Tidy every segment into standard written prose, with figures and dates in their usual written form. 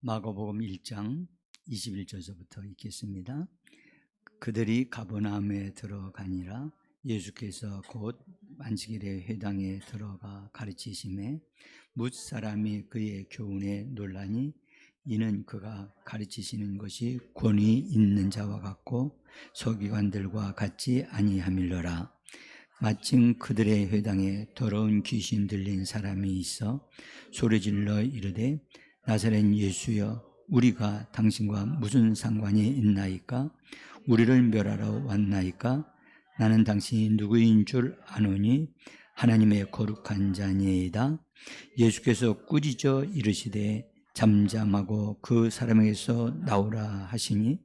마가복음 1장 21절서부터 읽겠습니다. 그들이 가버나움에 들어가니라. 예수께서 곧 안식일에 회당에 들어가 가르치심에 뭇 사람이 그의 교훈에 놀라니 이는 그가 가르치시는 것이 권위 있는 자와 같고 서기관들과 같지 아니함일러라. 마침 그들의 회당에 더러운 귀신 들린 사람이 있어 소리질러 이르되 나사렛 예수여, 우리가 당신과 무슨 상관이 있나이까? 우리를 멸하러 왔나이까? 나는 당신이 누구인 줄 아노니 하나님의 거룩한 자니이다. 예수께서 꾸짖어 이르시되 잠잠하고 그 사람에게서 나오라 하시니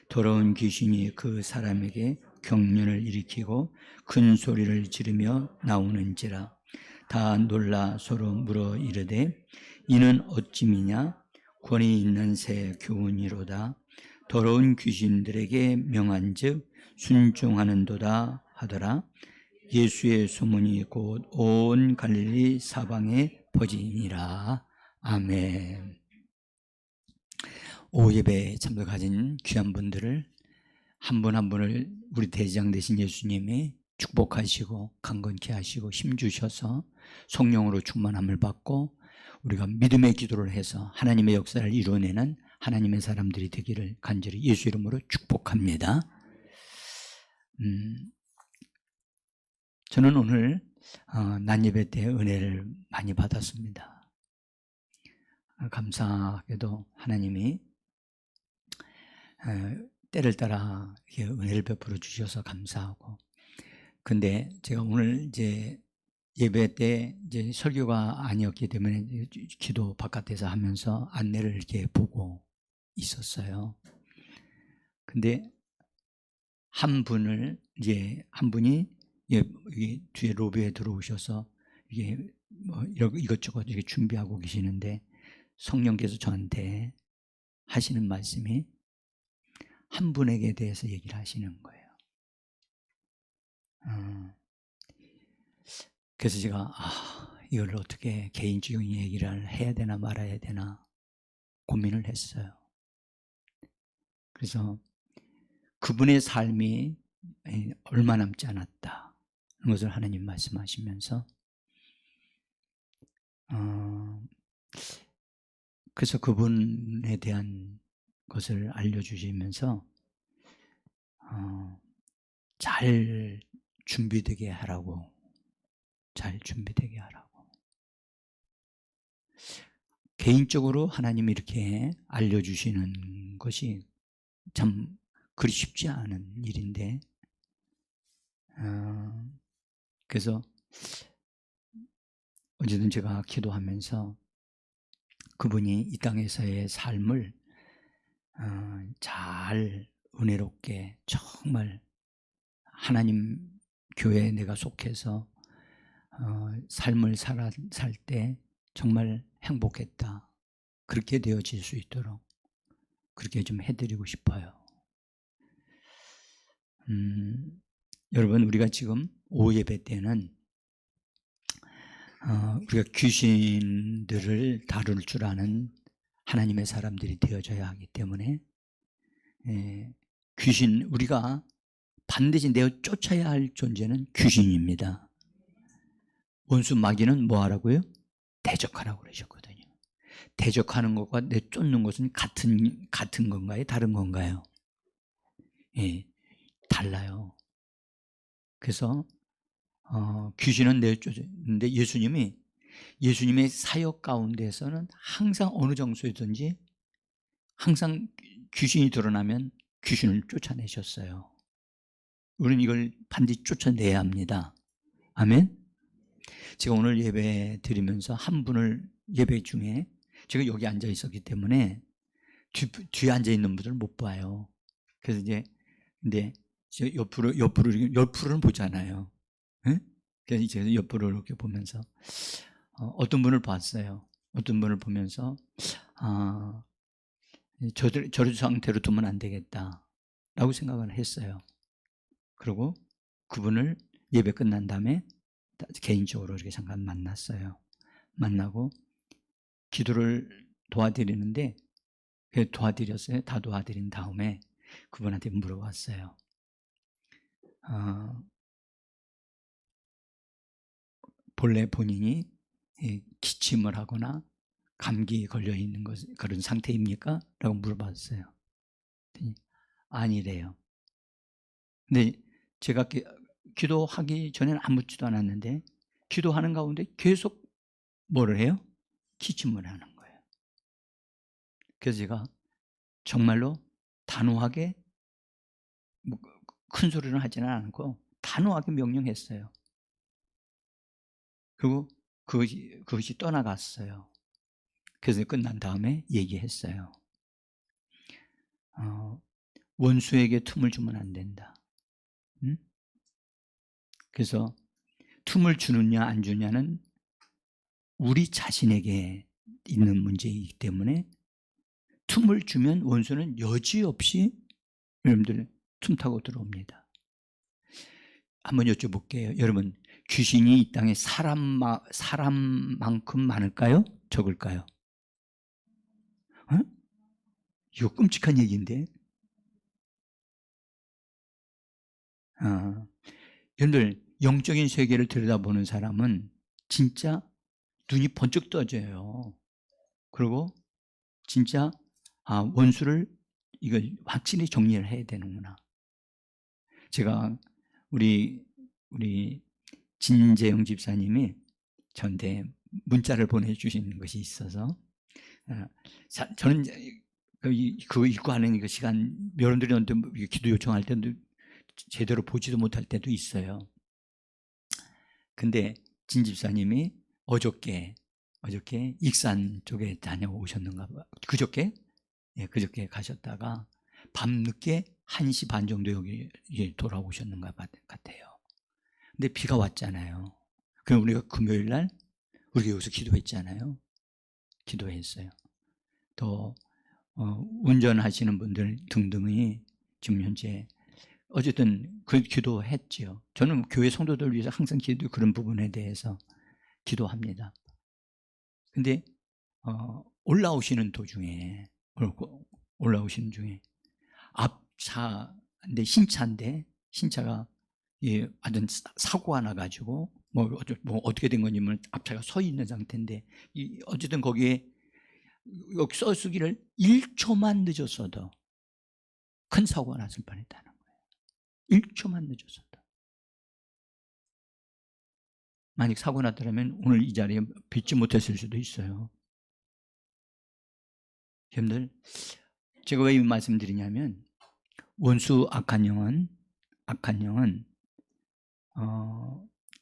더러운 귀신이 그 사람에게 경련을 일으키고 큰 소리를 지르며 나오는지라. 다 놀라 서로 물어 이르되 이는 어찌미냐? 권위 있는 새 교훈이로다. 더러운 귀신들에게 명한즉 순종하는도다 하더라. 예수의 소문이 곧 온 갈릴리 사방에 퍼지니라. 아멘. 오예배에 참석하신 귀한 분들을 한 분 한 분을 우리 대장 되신 예수님이 축복하시고 강건케 하시고 힘주셔서 성령으로 충만함을 받고 우리가 믿음의 기도를 해서 하나님의 역사를 이루어내는 하나님의 사람들이 되기를 간절히 예수 이름으로 축복합니다. 저는 오늘 난예배 때 은혜를 많이 받았습니다. 감사하게도 하나님이 때를 따라 은혜를 베풀어 주셔서 감사하고, 근데 제가 오늘 이제 예배 때 이제 설교가 아니었기 때문에 기도 바깥에서 하면서 안내를 이렇게 보고 있었어요. 근데 한 분이 여기 뒤에 로비에 들어오셔서 이게 뭐 이것저것 이렇게 준비하고 계시는데 성령께서 저한테 하시는 말씀이 한 분에게 대해서 얘기를 하시는 거예요. 그래서 제가 이걸 어떻게 개인적인 얘기를 해야 되나 말아야 되나 고민을 했어요. 그래서 그분의 삶이 얼마 남지 않았다 그런 것을 하나님 말씀하시면서 그래서 그분에 대한 것을 알려주시면서 잘 준비되게 하라고. 개인적으로 하나님이 이렇게 알려주시는 것이 참 그리 쉽지 않은 일인데, 그래서 어제든 제가 기도하면서 그분이 이 땅에서의 삶을 잘 은혜롭게 정말 하나님 교회에 내가 속해서 삶을 살 때 정말 행복했다, 그렇게 되어질 수 있도록 그렇게 좀 해드리고 싶어요. 여러분, 우리가 지금 오예배 때는 우리가 귀신들을 다룰 줄 아는 하나님의 사람들이 되어져야 하기 때문에 우리가 반드시 내어 쫓아야 할 존재는 귀신입니다. 원수 마귀는 뭐 하라고요? 대적하라고 그러셨거든요. 대적하는 것과 내쫓는 것은 같은 건가요? 다른 건가요? 달라요. 그래서 귀신은 내쫓는데 예수님의 사역 가운데서는 항상 어느 장소에든지 항상 귀신이 드러나면 귀신을 쫓아내셨어요. 우리는 이걸 반드시 쫓아내야 합니다. 아멘. 제가 오늘 예배 드리면서 한 분을 예배 중에 제가 여기 앉아 있었기 때문에 뒤에 앉아 있는 분들을 못 봐요. 그래서 근데 옆으로는 보잖아요. 네? 그래서 제가 옆으로 이렇게 보면서 어떤 분을 봤어요. 어떤 분을 보면서 저를 상태로 두면 안 되겠다라고 생각을 했어요. 그리고 그분을 예배 끝난 다음에 개인적으로 이렇게 잠깐 만났어요. 만나고 기도를 도와드리는데 그래서 도와드렸어요. 다 도와드린 다음에 그분한테 물어봤어요. 본래 본인이 기침을 하거나 감기에 걸려 있는 그런 상태입니까? 라고 물어봤어요. 아니래요. 근데 제가 기도하기 전에는 아무렇지도 않았는데 기도하는 가운데 계속 뭐를 해요? 기침을 하는 거예요. 그래서 제가 정말로 단호하게 큰 소리는 하지는 않고 단호하게 명령했어요. 그리고 그것이 떠나갔어요. 그래서 끝난 다음에 얘기했어요. 원수에게 틈을 주면 안 된다. 응? 그래서 틈을 주느냐 안 주냐는 우리 자신에게 있는 문제이기 때문에 틈을 주면 원수는 여지없이 여러분들 틈 타고 들어옵니다. 한번 여쭤볼게요. 여러분, 귀신이 이 땅에 사람만큼 많을까요? 적을까요? 이거 끔찍한 얘기인데. 여러분들, 영적인 세계를 들여다보는 사람은 진짜 눈이 번쩍 떠져요. 그리고 진짜 원수를 이걸 확실히 정리를 해야 되는구나. 제가 우리 진재영 집사님이 저한테 문자를 보내주신 것이 있어서 저는 그거 읽고 하는 그 시간 여러분들이 기도 요청할 때도 제대로 보지도 못할 때도 있어요. 근데 진 집사님이 어저께 익산 쪽에 다녀오셨는가 봐요. 그저께 가셨다가 밤늦게 1시 반 정도 여기 돌아오셨는가 같아요. 근데 비가 왔잖아요. 그럼 우리가 금요일 날 우리가 여기서 기도했잖아요. 기도했어요. 또 운전하시는 분들 등등이 지금 현재 어쨌든 그 기도했죠. 저는 교회 성도들 위해서 항상 그런 부분에 대해서 기도합니다. 근데 올라오시는 도중에 앞차인데 신차가 완전 사고가 나가지고 뭐 어떻게 된 건지 앞차가 서 있는 상태인데 어쨌든 거기에 여기 써쓰기를 1초만 늦었어도 큰 사고가 났을 뻔했다는 거예요. 1초만 늦었어도. 만약 사고 났더라면 오늘 이 자리에 뵙지 못했을 수도 있어요. 여러분들, 제가 왜 이 말씀드리냐면 원수 악한 영은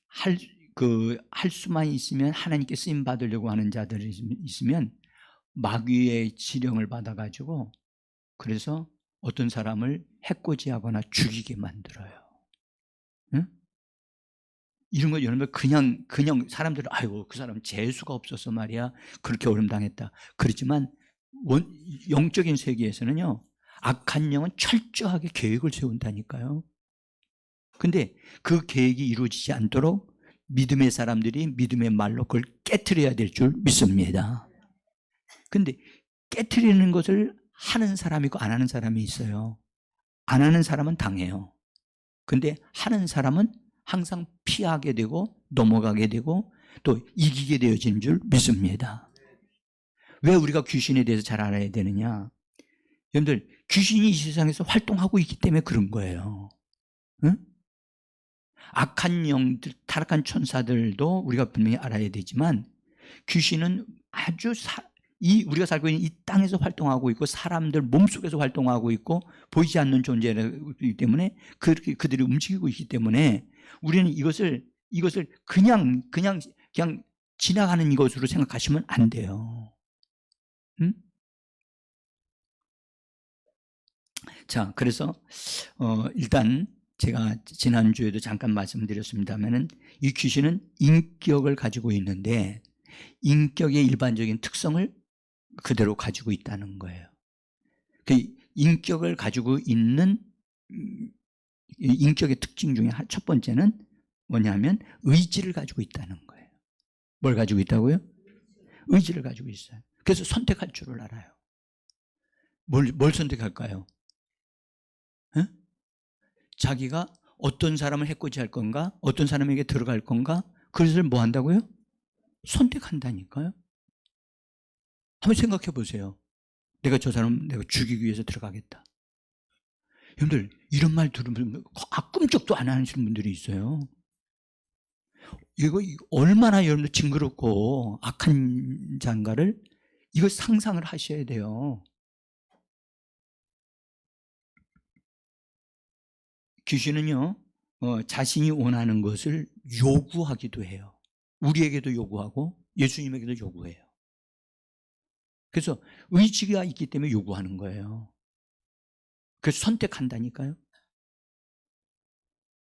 할 수만 있으면 하나님께 쓰임 받으려고 하는 자들이 있으면 마귀의 지령을 받아가지고 그래서 어떤 사람을 해코지하거나 죽이게 만들어요. 응? 이런 거 여러분 그냥 사람들은 아이고 그 사람 재수가 없어서 말이야 그렇게 어려움 당했다. 그렇지만 영적인 세계에서는요 악한 영은 철저하게 계획을 세운다니까요. 근데 그 계획이 이루어지지 않도록 믿음의 사람들이 믿음의 말로 그걸 깨트려야 될 줄 믿습니다. 근데 깨트리는 것을 하는 사람이고 안 하는 사람이 있어요. 안 하는 사람은 당해요. 근데 하는 사람은 항상 피하게 되고 넘어가게 되고 또 이기게 되어지는 줄 믿습니다. 왜 우리가 귀신에 대해서 잘 알아야 되느냐? 여러분들 귀신이 이 세상에서 활동하고 있기 때문에 그런 거예요. 응? 악한 영들, 타락한 천사들도 우리가 분명히 알아야 되지만 귀신은 아주 우리가 살고 있는 이 땅에서 활동하고 있고 사람들 몸속에서 활동하고 있고 보이지 않는 존재이기 때문에 그들이 움직이고 있기 때문에 우리는 이것을 그냥 지나가는 것으로 생각하시면 안 돼요. 응? 자, 그래서 일단 제가 지난주에도 잠깐 말씀드렸습니다만은 이 귀신은 인격을 가지고 있는데 인격의 일반적인 특성을 그대로 가지고 있다는 거예요. 그 인격을 가지고 있는 인격의 특징 중에 첫 번째는 뭐냐면 의지를 가지고 있다는 거예요. 뭘 가지고 있다고요? 의지를 가지고 있어요. 그래서 선택할 줄을 알아요. 뭘 선택할까요? 에? 자기가 어떤 사람을 해코지할 건가? 어떤 사람에게 들어갈 건가? 그것을 뭐 한다고요? 선택한다니까요. 한번 생각해 보세요. 내가 저 사람 내가 죽이기 위해서 들어가겠다. 여러분들 이런 말 들으면 꿈쩍도 안 하시는 분들이 있어요. 이거 얼마나 여러분들 징그럽고 악한 자인가를 이거 상상을 하셔야 돼요. 귀신은요, 자신이 원하는 것을 요구하기도 해요. 우리에게도 요구하고 예수님에게도 요구해요. 그래서 의지가 있기 때문에 요구하는 거예요. 그래서 선택한다니까요.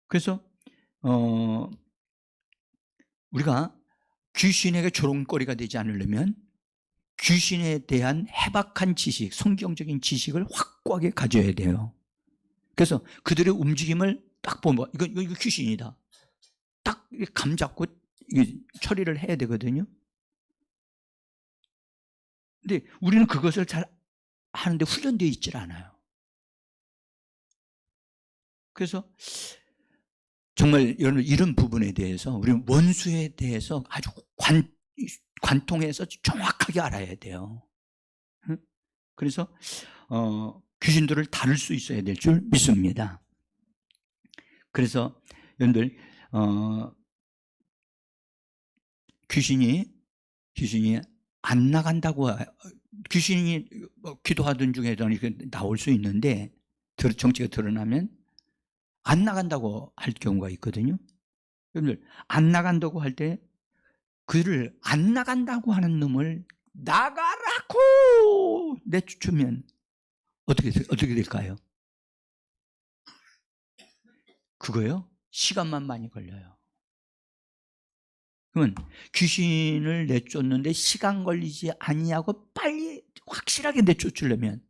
그래서 우리가 귀신에게 조롱거리가 되지 않으려면 귀신에 대한 해박한 지식, 성경적인 지식을 확고하게 가져야 돼요. 그래서 그들의 움직임을 딱 보면 이거 귀신이다. 딱 감 잡고 처리를 해야 되거든요. 근데 우리는 그것을 잘 하는데 훈련되어 있질 않아요. 그래서 정말 여러분 이런 부분에 대해서 우리는 원수에 대해서 아주 관통해서 정확하게 알아야 돼요. 그래서 귀신들을 다룰 수 있어야 될 줄 믿습니다. 그래서 여러분들 귀신이 안 나간다고, 귀신이 기도하던 중에 나올 수 있는데 정체가 드러나면 안 나간다고 할 경우가 있거든요. 여러분들 안 나간다고 할 때 그를 안 나간다고 하는 놈을 나가라고 내쫓으면 어떻게 될까요? 그거요? 시간만 많이 걸려요. 그러면 귀신을 내쫓는데 시간 걸리지 아니하고 빨리 확실하게 내쫓으려면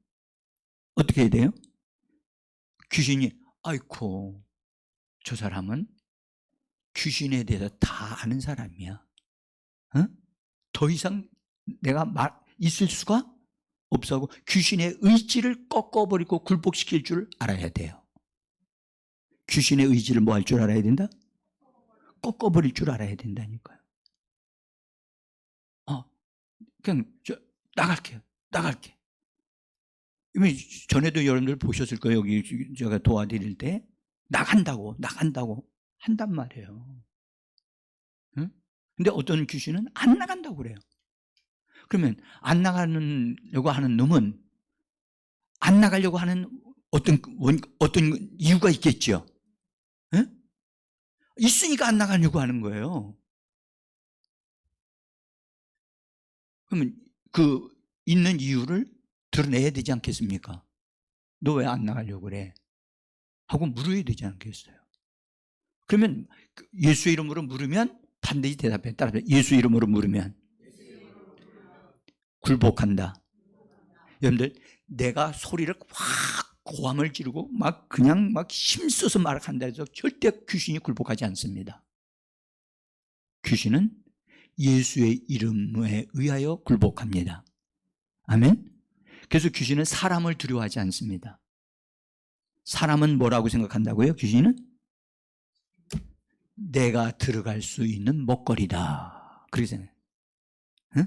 어떻게 해야 돼요? 귀신이 아이고 저 사람은 귀신에 대해서 다 아는 사람이야. 더 이상 내가 있을 수가 없어. 귀신의 의지를 꺾어버리고 굴복시킬 줄 알아야 돼요. 귀신의 의지를 뭐 할 줄 알아야 된다? 꺾어버릴 줄 알아야 된다니까요. 그냥 나갈게. 전에도 여러분들 보셨을 거예요. 여기 제가 도와드릴 때 나간다고 한단 말이에요. 응? 근데 어떤 귀신은 안 나간다고 그래요. 그러면 안 나가려고 하는 놈은 안 나가려고 하는 어떤 이유가 있겠죠. 응? 있으니까 안 나가려고 하는 거예요. 그러면 그 있는 이유를 드러내야 되지 않겠습니까? 너 왜 안 나가려고 그래? 하고 물어야 되지 않겠어요? 그러면 예수 이름으로 물으면 반드시 대답해. 따라서 예수 이름으로 물으면 굴복한다. 여러분들 내가 소리를 확 고함을 지르고 그냥 힘써서 말한다 해서 절대 귀신이 굴복하지 않습니다. 귀신은 예수의 이름에 의하여 굴복합니다. 아멘. 그래서 귀신은 사람을 두려워하지 않습니다. 사람은 뭐라고 생각한다고요? 귀신은 내가 들어갈 수 있는 먹거리다. 그렇게 생각해요. 응?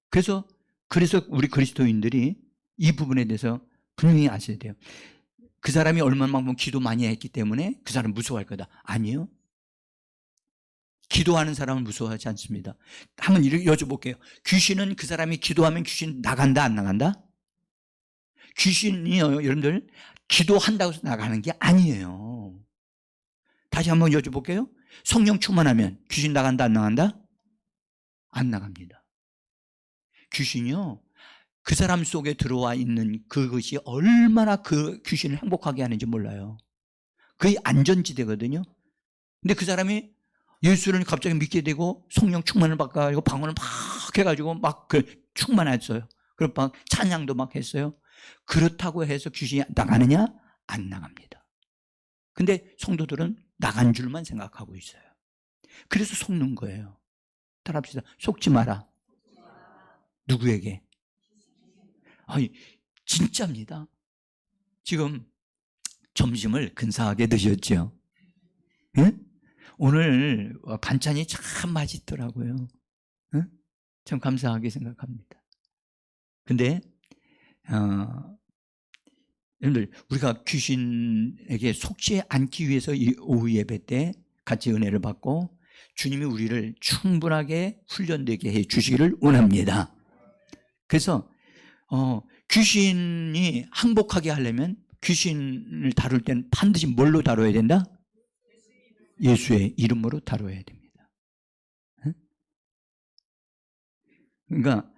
그래서 우리 그리스도인들이 이 부분에 대해서 분명히 아셔야 돼요. 그 사람이 얼마만큼 기도 많이 했기 때문에 그 사람 무서워할 거다. 아니요. 기도하는 사람은 무서워하지 않습니다. 한번 이렇게 여쭤볼게요. 귀신은 그 사람이 기도하면 귀신 나간다 안 나간다? 귀신이요 여러분들 기도한다고 해서 나가는 게 아니에요. 다시 한번 여쭤볼게요. 성령 충만하면 귀신 나간다 안 나간다? 안 나갑니다. 귀신이요 그 사람 속에 들어와 있는 그것이 얼마나 그 귀신을 행복하게 하는지 몰라요. 그게 안전지대거든요. 근데 그 사람이 예수를 갑자기 믿게 되고 성령 충만을 받고 방언을 막 해가지고 충만했어요. 그리고 막 찬양도 막 했어요. 그렇다고 해서 귀신이 나가느냐? 안 나갑니다. 근데 성도들은 나간 줄만 생각하고 있어요. 그래서 속는 거예요. 따라합시다. 속지 마라. 누구에게? 아니, 진짜입니다. 지금 점심을 근사하게 드셨죠? 예? 오늘 반찬이 참 맛있더라고요. 예? 참 감사하게 생각합니다. 근데 여러분들, 우리가 귀신에게 속지 않기 위해서 이 오후 예배 때 같이 은혜를 받고 주님이 우리를 충분하게 훈련되게 해 주시기를 원합니다. 그래서 귀신이 항복하게 하려면 귀신을 다룰 때는 반드시 뭘로 다뤄야 된다? 예수의 이름으로 다뤄야 됩니다. 그러니까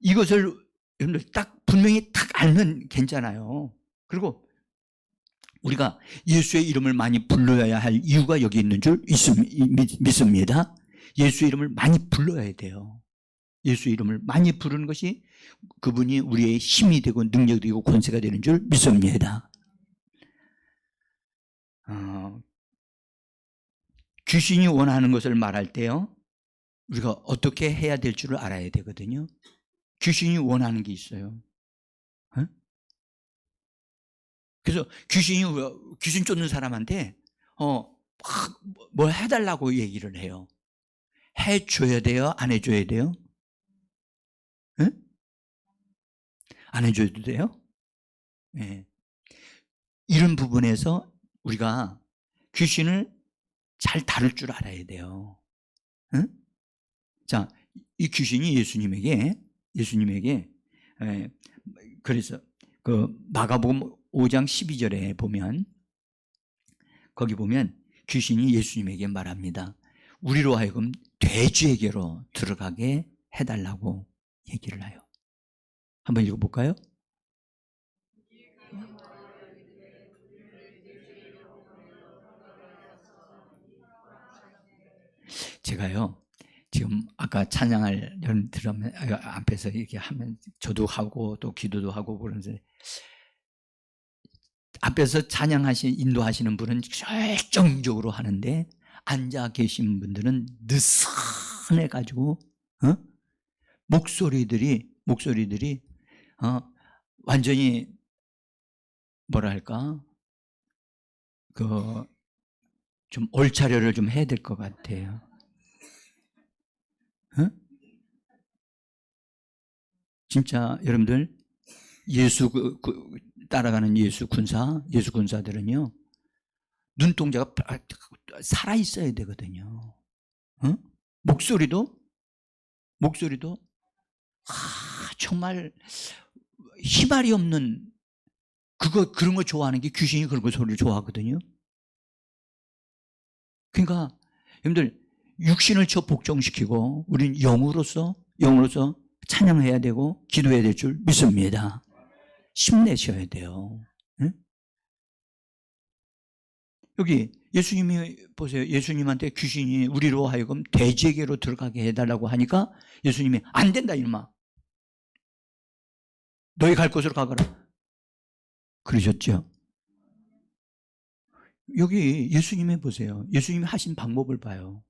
이것을 여러분들 딱 분명히 딱 알면 괜찮아요. 그리고 우리가 예수의 이름을 많이 불러야 할 이유가 여기 있는 줄 믿습니다. 예수의 이름을 많이 불러야 돼요. 예수 이름을 많이 부르는 것이 그분이 우리의 힘이 되고 능력이 되고 권세가 되는 줄 믿습니다. 귀신이 원하는 것을 말할 때요, 우리가 어떻게 해야 될 줄을 알아야 되거든요. 귀신이 원하는 게 있어요. 그래서 귀신 쫓는 사람한테 뭘 해달라고 얘기를 해요. 해줘야 돼요? 안 해줘야 돼요? 응? 안 해줘도 돼요? 네. 이런 부분에서 우리가 귀신을 잘 다룰 줄 알아야 돼요. 응? 자, 이 귀신이 예수님에게 그래서 그 마가복음 5장 12절에 보면, 거기 보면 귀신이 예수님에게 말합니다. 우리로 하여금 돼지에게로 들어가게 해달라고 얘기를 해요. 한번 읽어볼까요? 제가요, 지금 아까 찬양을 들으면 앞에서 이렇게 하면 저도 하고 또 기도도 하고 그러는데, 앞에서 인도하시는 분은 결정적으로 하는데 앉아 계신 분들은 느슨해 가지고 목소리들이 완전히 뭐랄까 좀 올차려를 좀 해야 될 것 같아요. 진짜 여러분들, 예수 따라가는 예수 군사들은요, 눈동자가 살아 있어야 되거든요. 목소리도 정말 희말이 없는 그런 거 좋아하는 게, 귀신이 그런 거 소리를 좋아하거든요. 그러니까 여러분들, 육신을 복종시키고 우리는 영으로서 찬양해야 되고 기도해야 될 줄 믿습니다. 힘내셔야 돼요. 응? 여기 예수님이 보세요. 예수님한테 귀신이 우리로 하여금 돼지에게로 들어가게 해달라고 하니까 예수님이 안 된다 이놈아, 너희 갈 곳으로 가거라 그러셨죠. 여기 예수님이 보세요. 예수님이 하신 방법을 봐요.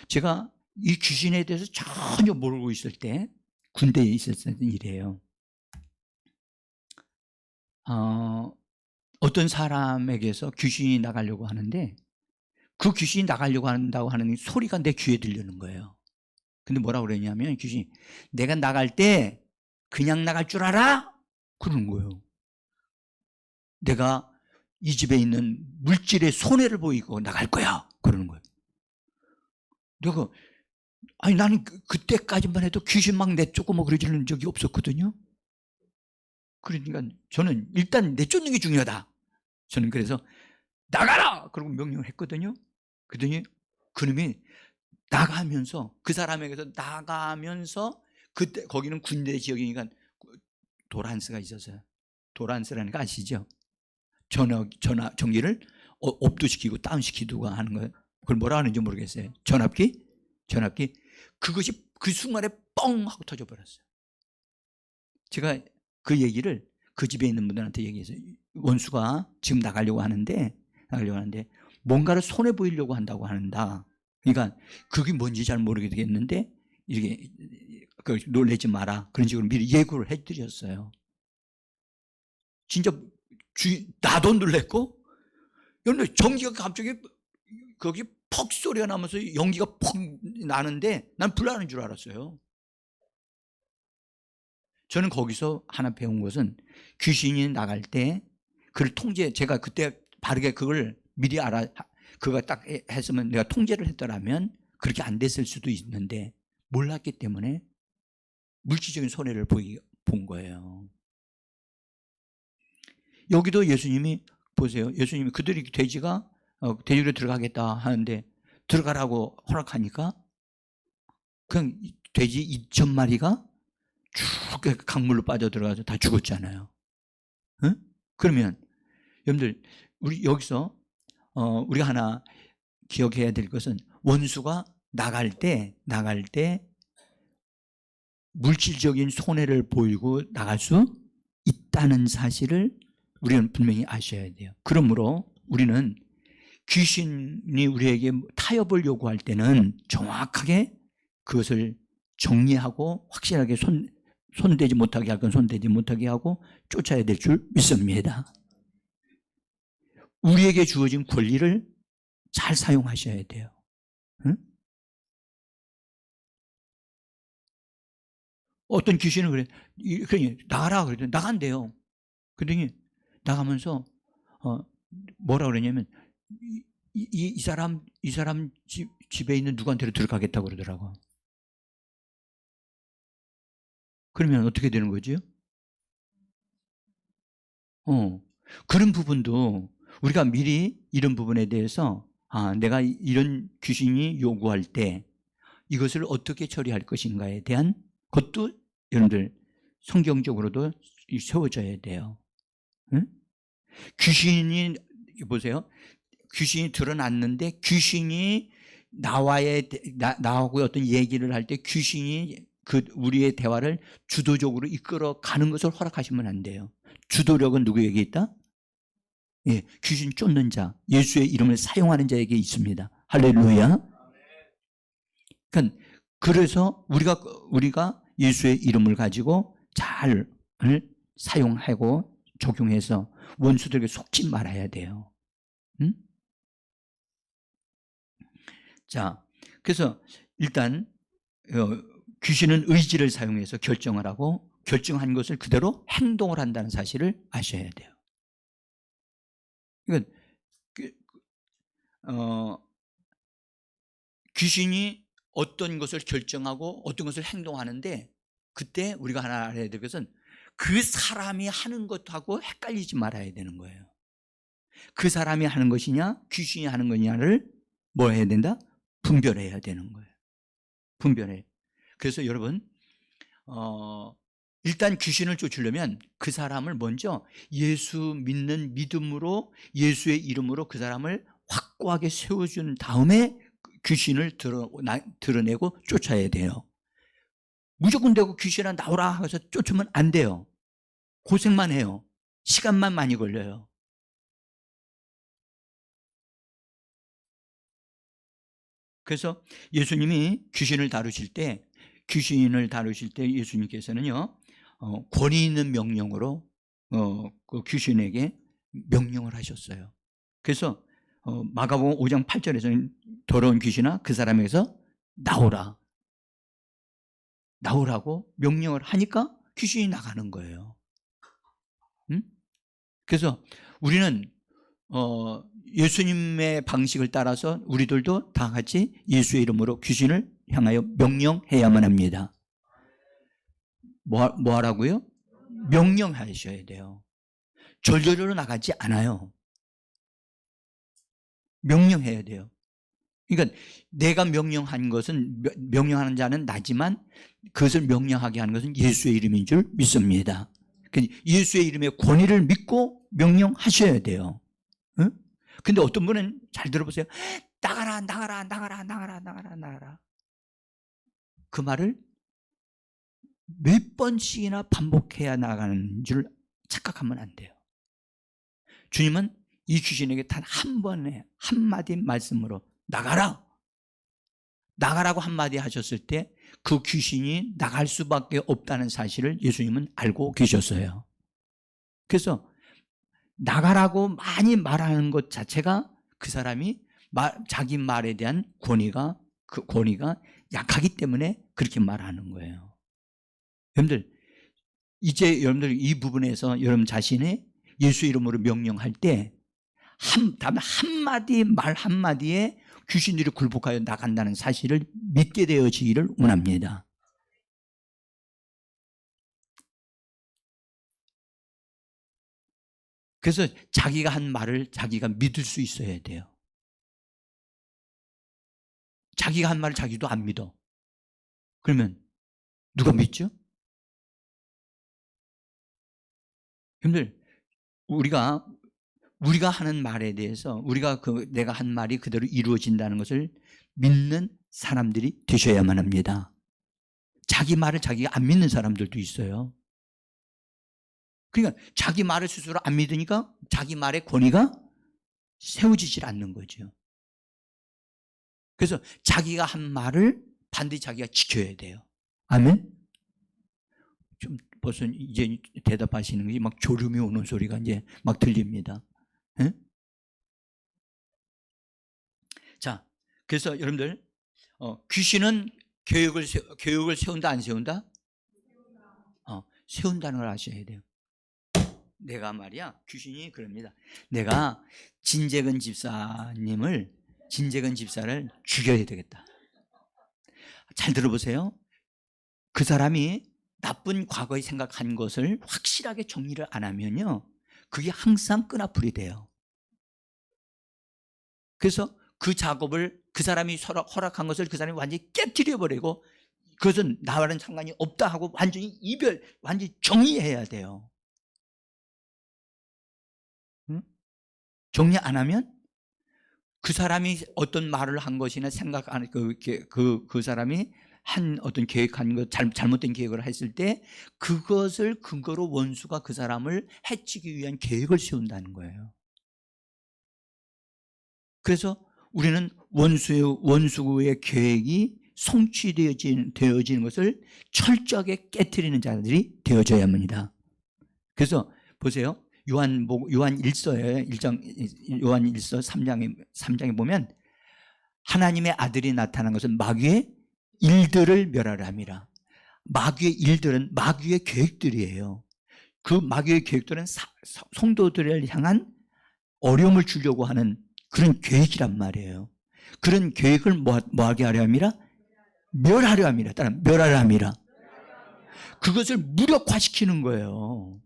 제가 이 귀신에 대해서 전혀 모르고 있을 때 군대에 있었던 일이에요. 어떤 사람에게서 귀신이 나가려고 하는데, 그 귀신이 나가려고 한다고 하는 소리가 내 귀에 들리는 거예요. 근데 뭐라고 그러냐면, 귀신이 내가 나갈 때 그냥 나갈 줄 알아? 그러는 거예요. 내가 이 집에 있는 물질의 손해를 보이고 나갈 거야 그러는 거예요. 나는 그때까지만 해도 귀신 막 내쫓고 뭐 그러지는 적이 없었거든요. 그러니까 저는 일단 내쫓는 게 중요하다. 저는 그래서 나가라! 그러고 명령을 했거든요. 그랬더니 그놈이 나가면서, 그 사람에게서 나가면서, 그때 거기는 군대 지역이니까 도란스가 있었어요. 도란스라는 거 아시죠? 전기를 업도시키고 다운시키고 하는 거예요. 그걸 뭐라 하는지 모르겠어요. 전압기. 그것이 그 순간에 뻥 하고 터져버렸어요. 제가 그 얘기를 그 집에 있는 분들한테 얘기했어요. 원수가 지금 나가려고 하는데 뭔가를 손해 보이려고 한다고 한다. 그러니까 그게 뭔지 잘 모르겠는데 이렇게 놀라지 마라. 그런 식으로 미리 예고를 해드렸어요. 진짜 나도 놀랬고, 여러분 전기가 갑자기 거기 퍽 소리가 나면서 연기가 퍽 나는데 난 불나는 줄 알았어요. 저는 거기서 하나 배운 것은 귀신이 나갈 때 그걸 제가 그때 바르게 그걸 미리 그거 딱 했으면 내가 통제를 했더라면 그렇게 안 됐을 수도 있는데 몰랐기 때문에 물질적인 손해를 본 거예요. 여기도 예수님이 보세요. 예수님이 그들이 돼지가 돼지로 들어가겠다 하는데 들어가라고 허락하니까 그냥 돼지 2,000마리가 쭉 강물로 빠져들어가서 다 죽었잖아요. 응? 그러면 여러분들 우리 여기서 우리가 하나 기억해야 될 것은 원수가 나갈 때 물질적인 손해를 보이고 나갈 수 있다는 사실을 우리는 분명히 아셔야 돼요. 그러므로 우리는 귀신이 우리에게 타협을 요구할 때는 정확하게 그것을 정리하고 확실하게 손대지 못하게 할 건 손대지 못하게 하고 쫓아야 될 줄 믿습니다. 우리에게 주어진 권리를 잘 사용하셔야 돼요. 응? 어떤 귀신은 그래, 나가라 그랬더니 나간대요. 그랬더니 나가면서 뭐라 그러냐면 이 사람 집에 있는 누구한테로 들어가겠다고 그러더라고. 그러면 어떻게 되는 거죠? 그런 부분도 우리가 미리 이런 부분에 대해서 내가 이런 귀신이 요구할 때 이것을 어떻게 처리할 것인가에 대한 것도 여러분들 성경적으로도 세워져야 돼요. 응? 귀신이 보세요. 귀신이 드러났는데 귀신이 나하고 어떤 얘기를 할 때 귀신이 우리의 대화를 주도적으로 이끌어 가는 것을 허락하시면 안 돼요. 주도력은 누구에게 있다? 예, 귀신 쫓는 자, 예수의 이름을 사용하는 자에게 있습니다. 할렐루야. 그래서 우리가 예수의 이름을 가지고 잘 사용하고 적용해서 원수들에게 속지 말아야 돼요. 응? 자, 그래서 일단 귀신은 의지를 사용해서 결정을 하고 결정한 것을 그대로 행동을 한다는 사실을 아셔야 돼요. 그러니까 귀신이 어떤 것을 결정하고 어떤 것을 행동하는데 그때 우리가 하나 알아야 될 것은 그 사람이 하는 것하고 헷갈리지 말아야 되는 거예요. 그 사람이 하는 것이냐 귀신이 하는 거냐를 뭐 해야 된다? 분별해야 되는 거예요. 분별해. 그래서 여러분 일단 귀신을 쫓으려면 그 사람을 먼저 예수 믿는 믿음으로 예수의 이름으로 그 사람을 확고하게 세워준 다음에 귀신을 드러내고 쫓아야 돼요. 무조건 되고 귀신아 나오라 해서 쫓으면 안 돼요. 고생만 해요. 시간만 많이 걸려요. 그래서 예수님이 귀신을 다루실 때 예수님께서는요 권위 있는 명령으로 그 귀신에게 명령을 하셨어요. 그래서 마가복음 5장 8절에서는 더러운 귀신아 그 사람에게서 나오라고 명령을 하니까 귀신이 나가는 거예요. 응? 그래서 우리는 예수님의 방식을 따라서 우리들도 다 같이 예수의 이름으로 귀신을 향하여 명령해야만 합니다. 뭐 하라고요? 명령하셔야 돼요. 절절로 나가지 않아요. 명령해야 돼요. 그러니까 내가 명령한 것은 명령하는 자는 나지만 그것을 명령하게 하는 것은 예수의 이름인 줄 믿습니다. 예수의 이름의 권위를 믿고 명령하셔야 돼요. 근데 어떤 분은 잘 들어보세요. 나가라. 그 말을 몇 번씩이나 반복해야 나가는 줄 착각하면 안 돼요. 주님은 이 귀신에게 단 한 번에 한마디 말씀으로 나가라. 나가라고 한마디 하셨을 때 그 귀신이 나갈 수밖에 없다는 사실을 예수님은 알고 계셨어요. 그래서 나가라고 많이 말하는 것 자체가 그 사람이 자기 말에 대한 그 권위가 약하기 때문에 그렇게 말하는 거예요. 여러분들, 이제 여러분들 이 부분에서 여러분 자신의 예수 이름으로 명령할 때 단 한마디 말 한마디에 귀신들이 굴복하여 나간다는 사실을 믿게 되어지기를 원합니다. 그래서 자기가 한 말을 자기가 믿을 수 있어야 돼요. 자기가 한 말을 자기도 안 믿어. 그러면 누가 믿죠? 여러분들, 우리가 하는 말에 대해서 내가 한 말이 그대로 이루어진다는 것을 믿는 사람들이 되셔야만 합니다. 자기 말을 자기가 안 믿는 사람들도 있어요. 그러니까 자기 말을 스스로 안 믿으니까 자기 말의 권위가 세워지질 않는 거죠. 그래서 자기가 한 말을 반드시 자기가 지켜야 돼요. 아멘? 좀 벌써 이제 대답하시는 게 막 졸음이 오는 소리가 이제 막 들립니다. 에? 자, 그래서 여러분들, 귀신은 계획을 세운다, 안 세운다? 세운다는 걸 아셔야 돼요. 내가 말이야, 귀신이 그럽니다. 내가 진재근 집사를 죽여야 되겠다. 잘 들어보세요. 그 사람이 나쁜 과거에 생각한 것을 확실하게 정리를 안 하면요, 그게 항상 끈아풀이 돼요. 그래서 그 작업을 그 사람이 허락한 것을 그 사람이 완전히 깨뜨려 버리고 그것은 나와는 상관이 없다 하고 완전히 완전히 정리해야 돼요. 응? 정리 안 하면 그 사람이 어떤 말을 한 것이나 생각하는 그 사람이 한 어떤 계획한 것, 잘못된 계획을 했을 때 그것을 근거로 원수가 그 사람을 해치기 위한 계획을 세운다는 거예요. 그래서 우리는 원수의 계획이 성취되어지는 것을 철저하게 깨트리는 자들이 되어져야 합니다. 그래서 보세요. 요한 1서에 3장에 보면 하나님의 아들이 나타난 것은 마귀의 일들을 멸하려 함이라. 마귀의 일들은 마귀의 계획들이에요. 그 마귀의 계획들은 성도들을 향한 어려움을 주려고 하는 그런 계획이란 말이에요. 그런 계획을 뭐하게 하려 함이라? 멸하려 함이라. 따라 멸하려 함이라. 그것을 무력화시키는 거예요.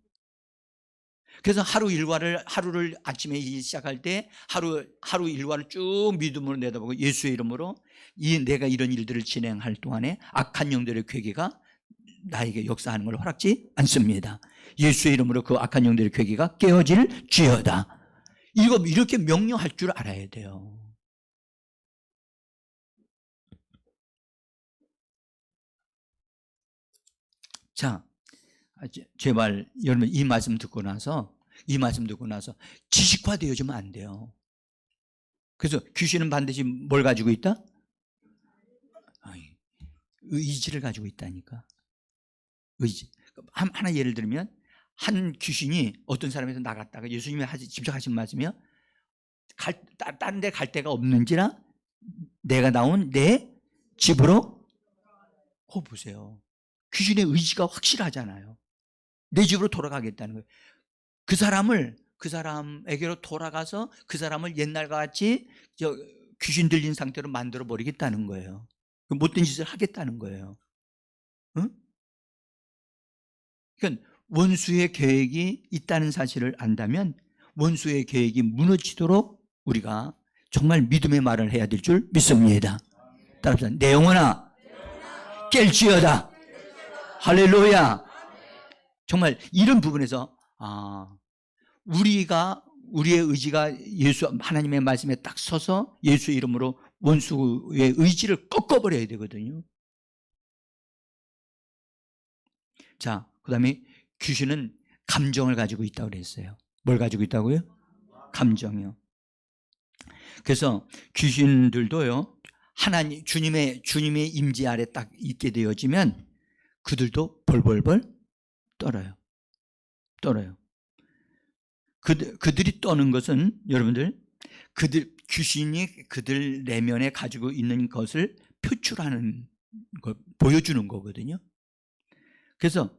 그래서 하루를 아침에 시작할 때 하루 일과를 쭉 믿음으로 내다보고 예수의 이름으로 내가 이런 일들을 진행할 동안에 악한 영들의 괴계가 나에게 역사하는 걸 허락지 않습니다. 예수의 이름으로 그 악한 영들의 괴계가 깨어질지어다. 이렇게 명령할 줄 알아야 돼요. 자, 제발 여러분 이 말씀 듣고 나서 지식화되어지면 안 돼요. 그래서 귀신은 반드시 뭘 가지고 있다? 의지를 가지고 있다니까. 의지. 하나 예를 들면 한 귀신이 어떤 사람에서 나갔다가 예수님이 직접 하신 말씀이요. 다른 데 갈 데가 없는지라 내가 나온 내 집으로 보세요. 귀신의 의지가 확실하잖아요. 내 집으로 돌아가겠다는 거예요. 그 사람에게로 돌아가서 그 사람을 옛날과 같이 귀신 들린 상태로 만들어 버리겠다는 거예요. 못된 짓을 하겠다는 거예요. 응? 그러니까 원수의 계획이 있다는 사실을 안다면 원수의 계획이 무너지도록 우리가 정말 믿음의 말을 해야 될 줄 믿습니다. 따라서 내 영혼아 깰지어다. 할렐루야. 정말 이런 부분에서 우리의 의지가 하나님의 말씀에 딱 서서 예수 이름으로 원수의 의지를 꺾어버려야 되거든요. 자, 그 다음에 귀신은 감정을 가지고 있다고 그랬어요. 뭘 가지고 있다고요? 감정이요. 그래서 귀신들도요, 하나님 주님의 임재 아래 딱 있게 되어지면 그들도 벌벌벌 떨어요. 그들이 떠는 것은 여러분들 귀신이 그들 내면에 가지고 있는 것을 표출하는 것, 보여주는 거거든요. 그래서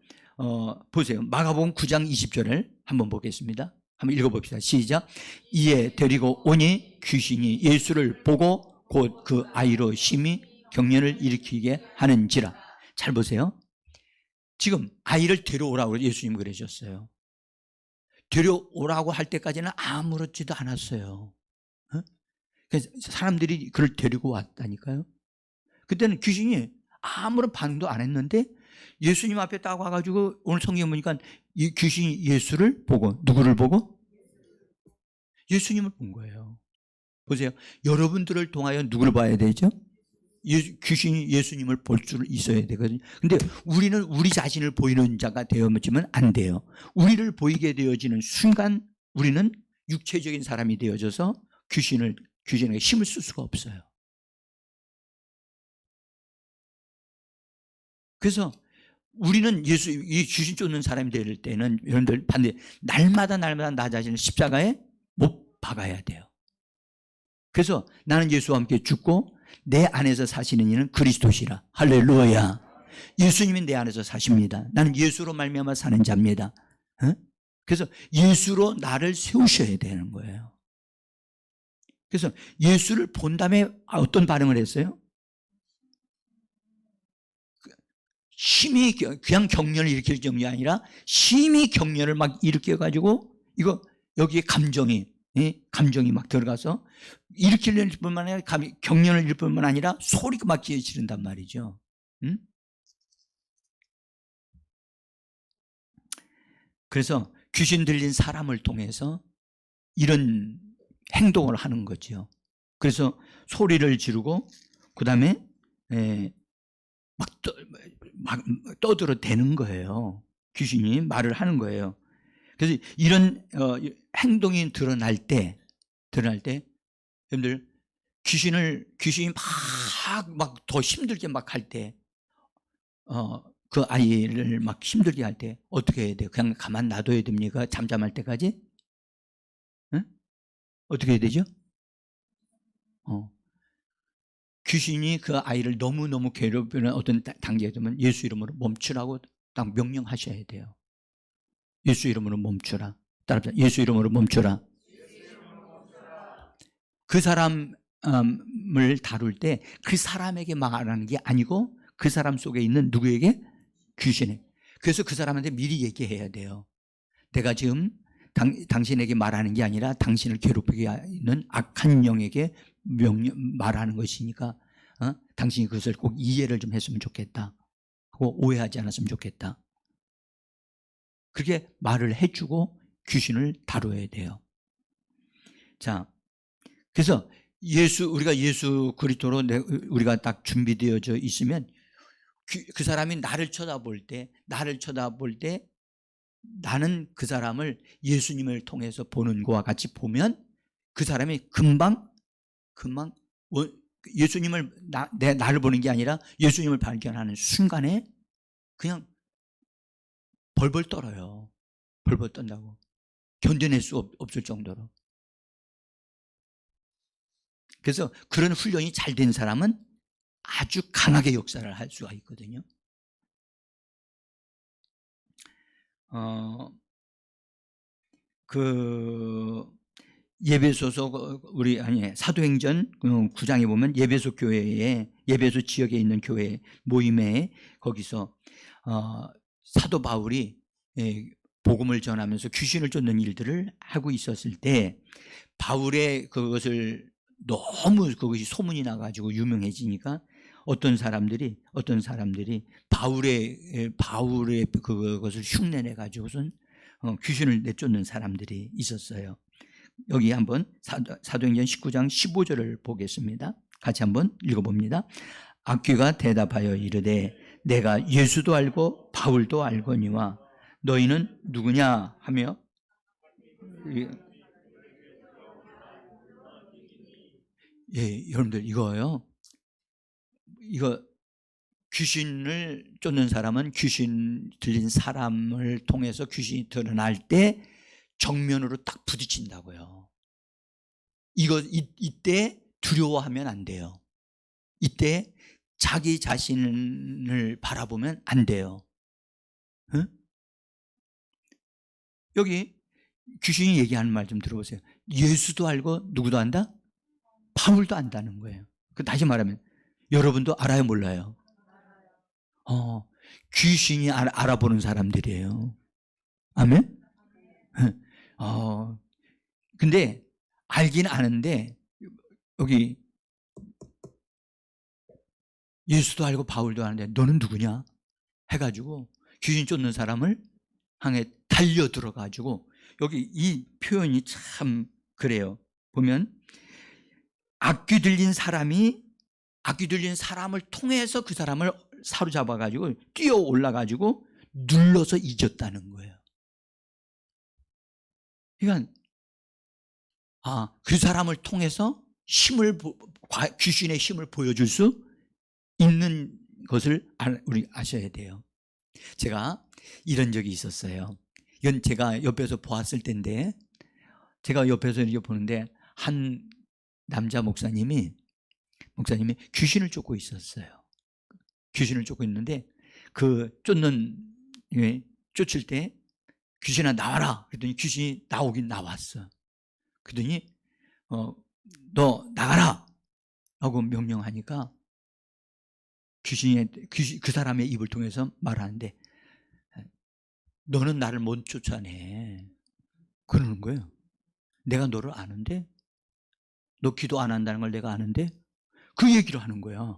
보세요. 마가복음 9장 20절을 한번 보겠습니다. 한번 읽어봅시다. 시작. 이에 데리고 오니 귀신이 예수를 보고 곧 그 아이로 심히 경련을 일으키게 하는지라. 잘 보세요. 지금 아이를 데려오라고 예수님 그러셨어요. 데려오라고 할 때까지는 아무렇지도 않았어요. 그래서 사람들이 그를 데리고 왔다니까요. 그때는 귀신이 아무런 반응도 안 했는데 예수님 앞에 딱 와가지고 오늘 성경 보니까 이 귀신이 예수를 보고, 누구를 보고? 예수님을 본 거예요. 보세요. 여러분들을 통하여 누구를 봐야 되죠? 귀신이 예수님을 볼 줄 있어야 되거든요. 근데 우리는 우리 자신을 보이는 자가 되어지면 안 돼요. 우리를 보이게 되어지는 순간 우리는 육체적인 사람이 되어져서 귀신에게 힘을 쓸 수가 없어요. 그래서 우리는 이 귀신 쫓는 사람이 될 때는 여러분들 반대 날마다 나 자신을 십자가에 못 박아야 돼요. 그래서 나는 예수와 함께 죽고 내 안에서 사시는 이는 그리스도시라. 할렐루야. 예수님이 내 안에서 사십니다. 나는 예수로 말미암아 사는 자입니다. 그래서 예수로 나를 세우셔야 되는 거예요. 그래서 예수를 본 다음에 어떤 반응을 했어요? 심히 그냥 경련을 일으킬 정도이 아니라 심히 경련을 막 일으켜가지고 여기에 감정이 막 들어가서 일으킬 뿐만 아니라 경련을 일으킬 뿐만 아니라 소리가 막 지른단 말이죠. 응? 그래서 귀신 들린 사람을 통해서 이런 행동을 하는 거죠. 그래서 소리를 지르고 그 다음에 막 떠들어대는 거예요. 귀신이 말을 하는 거예요. 그래서 이런 행동이 드러날 때 여러분들 귀신이 막 더 힘들게 막 할 때 그 아이를 막 힘들게 할 때 어떻게 해야 돼요? 그냥 가만 놔둬야 됩니까? 잠잠할 때까지? 응? 어떻게 해야 되죠? 귀신이 그 아이를 너무너무 괴롭히는 어떤 단계가 되면 예수 이름으로 멈추라고 딱 명령하셔야 돼요. 예수 이름으로 멈추라. 따라합시다. 예수 이름으로 멈추라. 그 사람을 다룰 때 그 사람에게 말하는 게 아니고 그 사람 속에 있는 누구에게? 귀신에. 그래서 그 사람한테 미리 얘기해야 돼요. 내가 지금 당신에게 말하는 게 아니라 당신을 괴롭히게 하는 악한 영에게 말하는 것이니까 당신이 그것을 꼭 이해를 좀 했으면 좋겠다 하고 오해하지 않았으면 좋겠다. 그렇게 말을 해주고 귀신을 다뤄야 돼요. 자, 그래서 우리가 예수 그리스도로 우리가 딱 준비되어져 있으면 그 사람이 나를 쳐다볼 때 나는 그 사람을 예수님을 통해서 보는 것과 같이 보면 그 사람이 금방 예수님을 나를 보는 게 아니라 예수님을 발견하는 순간에 그냥 벌벌 떨어요. 벌벌 떤다고. 견뎌낼 수 없을 정도로. 그래서 그런 훈련이 잘 된 사람은 아주 강하게 역사를 할 수가 있거든요. 예배소서 사도행전 9장에 보면 예배소 지역에 있는 교회 모임에 거기서 사도 바울이 복음을 전하면서 귀신을 쫓는 일들을 하고 있었을 때 바울의 그것을 너무 그것이 소문이 나가지고 유명해지니까 어떤 사람들이 바울의 그것을 흉내내 가지고선 귀신을 내쫓는 사람들이 있었어요. 여기 한번 사도행전 19장 15절을 보겠습니다. 같이 한번 읽어봅니다. 악귀가 대답하여 이르되 내가 예수도 알고 바울도 알거니와 너희는 누구냐 하며 여러분들 이거요. 이거 귀신을 쫓는 사람은 귀신 들린 사람을 통해서 귀신이 드러날 때 정면으로 딱 부딪힌다고요. 이때 두려워하면 안 돼요. 이때 자기 자신을 바라보면 안 돼요. 응? 여기 귀신이 얘기하는 말 좀 들어보세요. 예수도 알고 누구도 안다? 바울도 안다는 거예요. 다시 말하면 여러분도 알아요, 몰라요? 귀신이 알아보는 사람들이에요. 아멘? 근데 알긴 아는데 여기 예수도 알고 바울도 아는데 너는 누구냐? 해가지고 귀신 쫓는 사람을 향해 달려들어가지고 여기 이 표현이 참 그래요. 보면 악귀 들린 사람을 통해서 그 사람을 사로잡아가지고 뛰어 올라가지고 눌러서 잊었다는 거예요. 그러니까 그 사람을 통해서 귀신의 힘을 보여줄 수 있는 것을 우리 아셔야 돼요. 제가 이런 적이 있었어요. 이건 제가 옆에서 보았을 때인데, 제가 옆에서 이렇게 보는데 한 남자 목사님이 귀신을 쫓고 있었어요. 귀신을 쫓고 있는데 쫓을 때 귀신아 나와라 그랬더니 귀신이 나오긴 나왔어. 그러더니 너 나가라 하고 명령하니까 귀신이 그 사람의 입을 통해서 말하는데 너는 나를 못 쫓아내 그러는 거예요. 내가 너를 아는데, 너 기도 안 한다는 걸 내가 아는데 그 얘기를 하는 거야.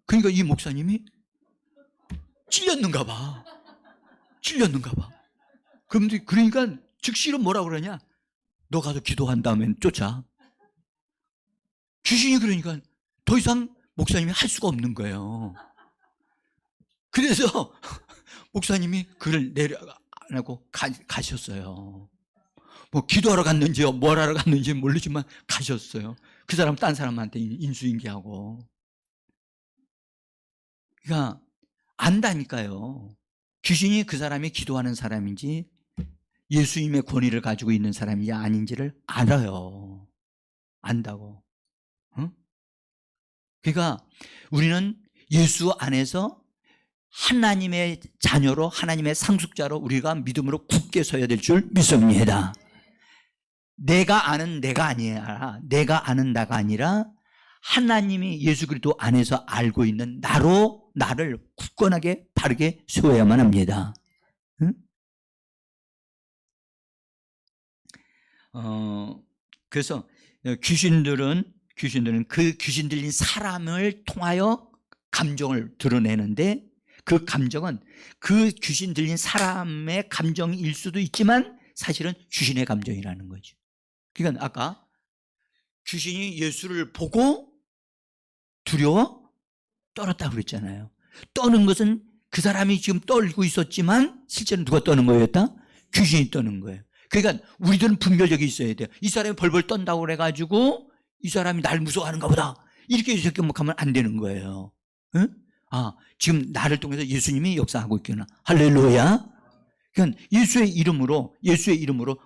그러니까 이 목사님이 찔렸는가 봐. 그러니까 즉시로 뭐라 그러냐, 너 가서 기도한 다음엔 쫓아. 귀신이 그러니까 더 이상 목사님이 할 수가 없는 거예요. 그래서 목사님이 그를 내려가고 가셨어요. 뭐 기도하러 갔는지요, 뭘 하러 갔는지 모르지만 가셨어요. 그 사람 딴 사람한테 인수인계하고. 그러니까 안다니까요. 귀신이 그 사람이 기도하는 사람인지 예수님의 권위를 가지고 있는 사람인지 아닌지를 알아요. 안다고. 응? 그러니까 우리는 예수 안에서 하나님의 자녀로, 하나님의 상속자로 우리가 믿음으로 굳게 서야 될 줄 믿습니다. 내가 아는 내가 아니라, 내가 아는 나가 아니라 하나님이 예수 그리스도 안에서 알고 있는 나를 굳건하게 바르게 세워야만 합니다. 응? 그래서 귀신들은 그 귀신 들린 사람을 통하여 감정을 드러내는데, 그 감정은 그 귀신 들린 사람의 감정일 수도 있지만 사실은 귀신의 감정이라는 거죠. 그러니까 아까 귀신이 예수를 보고 두려워 떨었다고 그랬잖아요. 떠는 것은 그 사람이 지금 떨고 있었지만 실제는 누가 떠는 거였다? 귀신이 떠는 거예요. 그러니까 우리들은 분별력이 있어야 돼요. 이 사람이 벌벌 떤다고 그래가지고 이 사람이 날 무서워하는가 보다 이렇게 생각하면 안 되는 거예요. 응? 지금 나를 통해서 예수님이 역사하고 있구나. 할렐루야. 그러니까 예수의 이름으로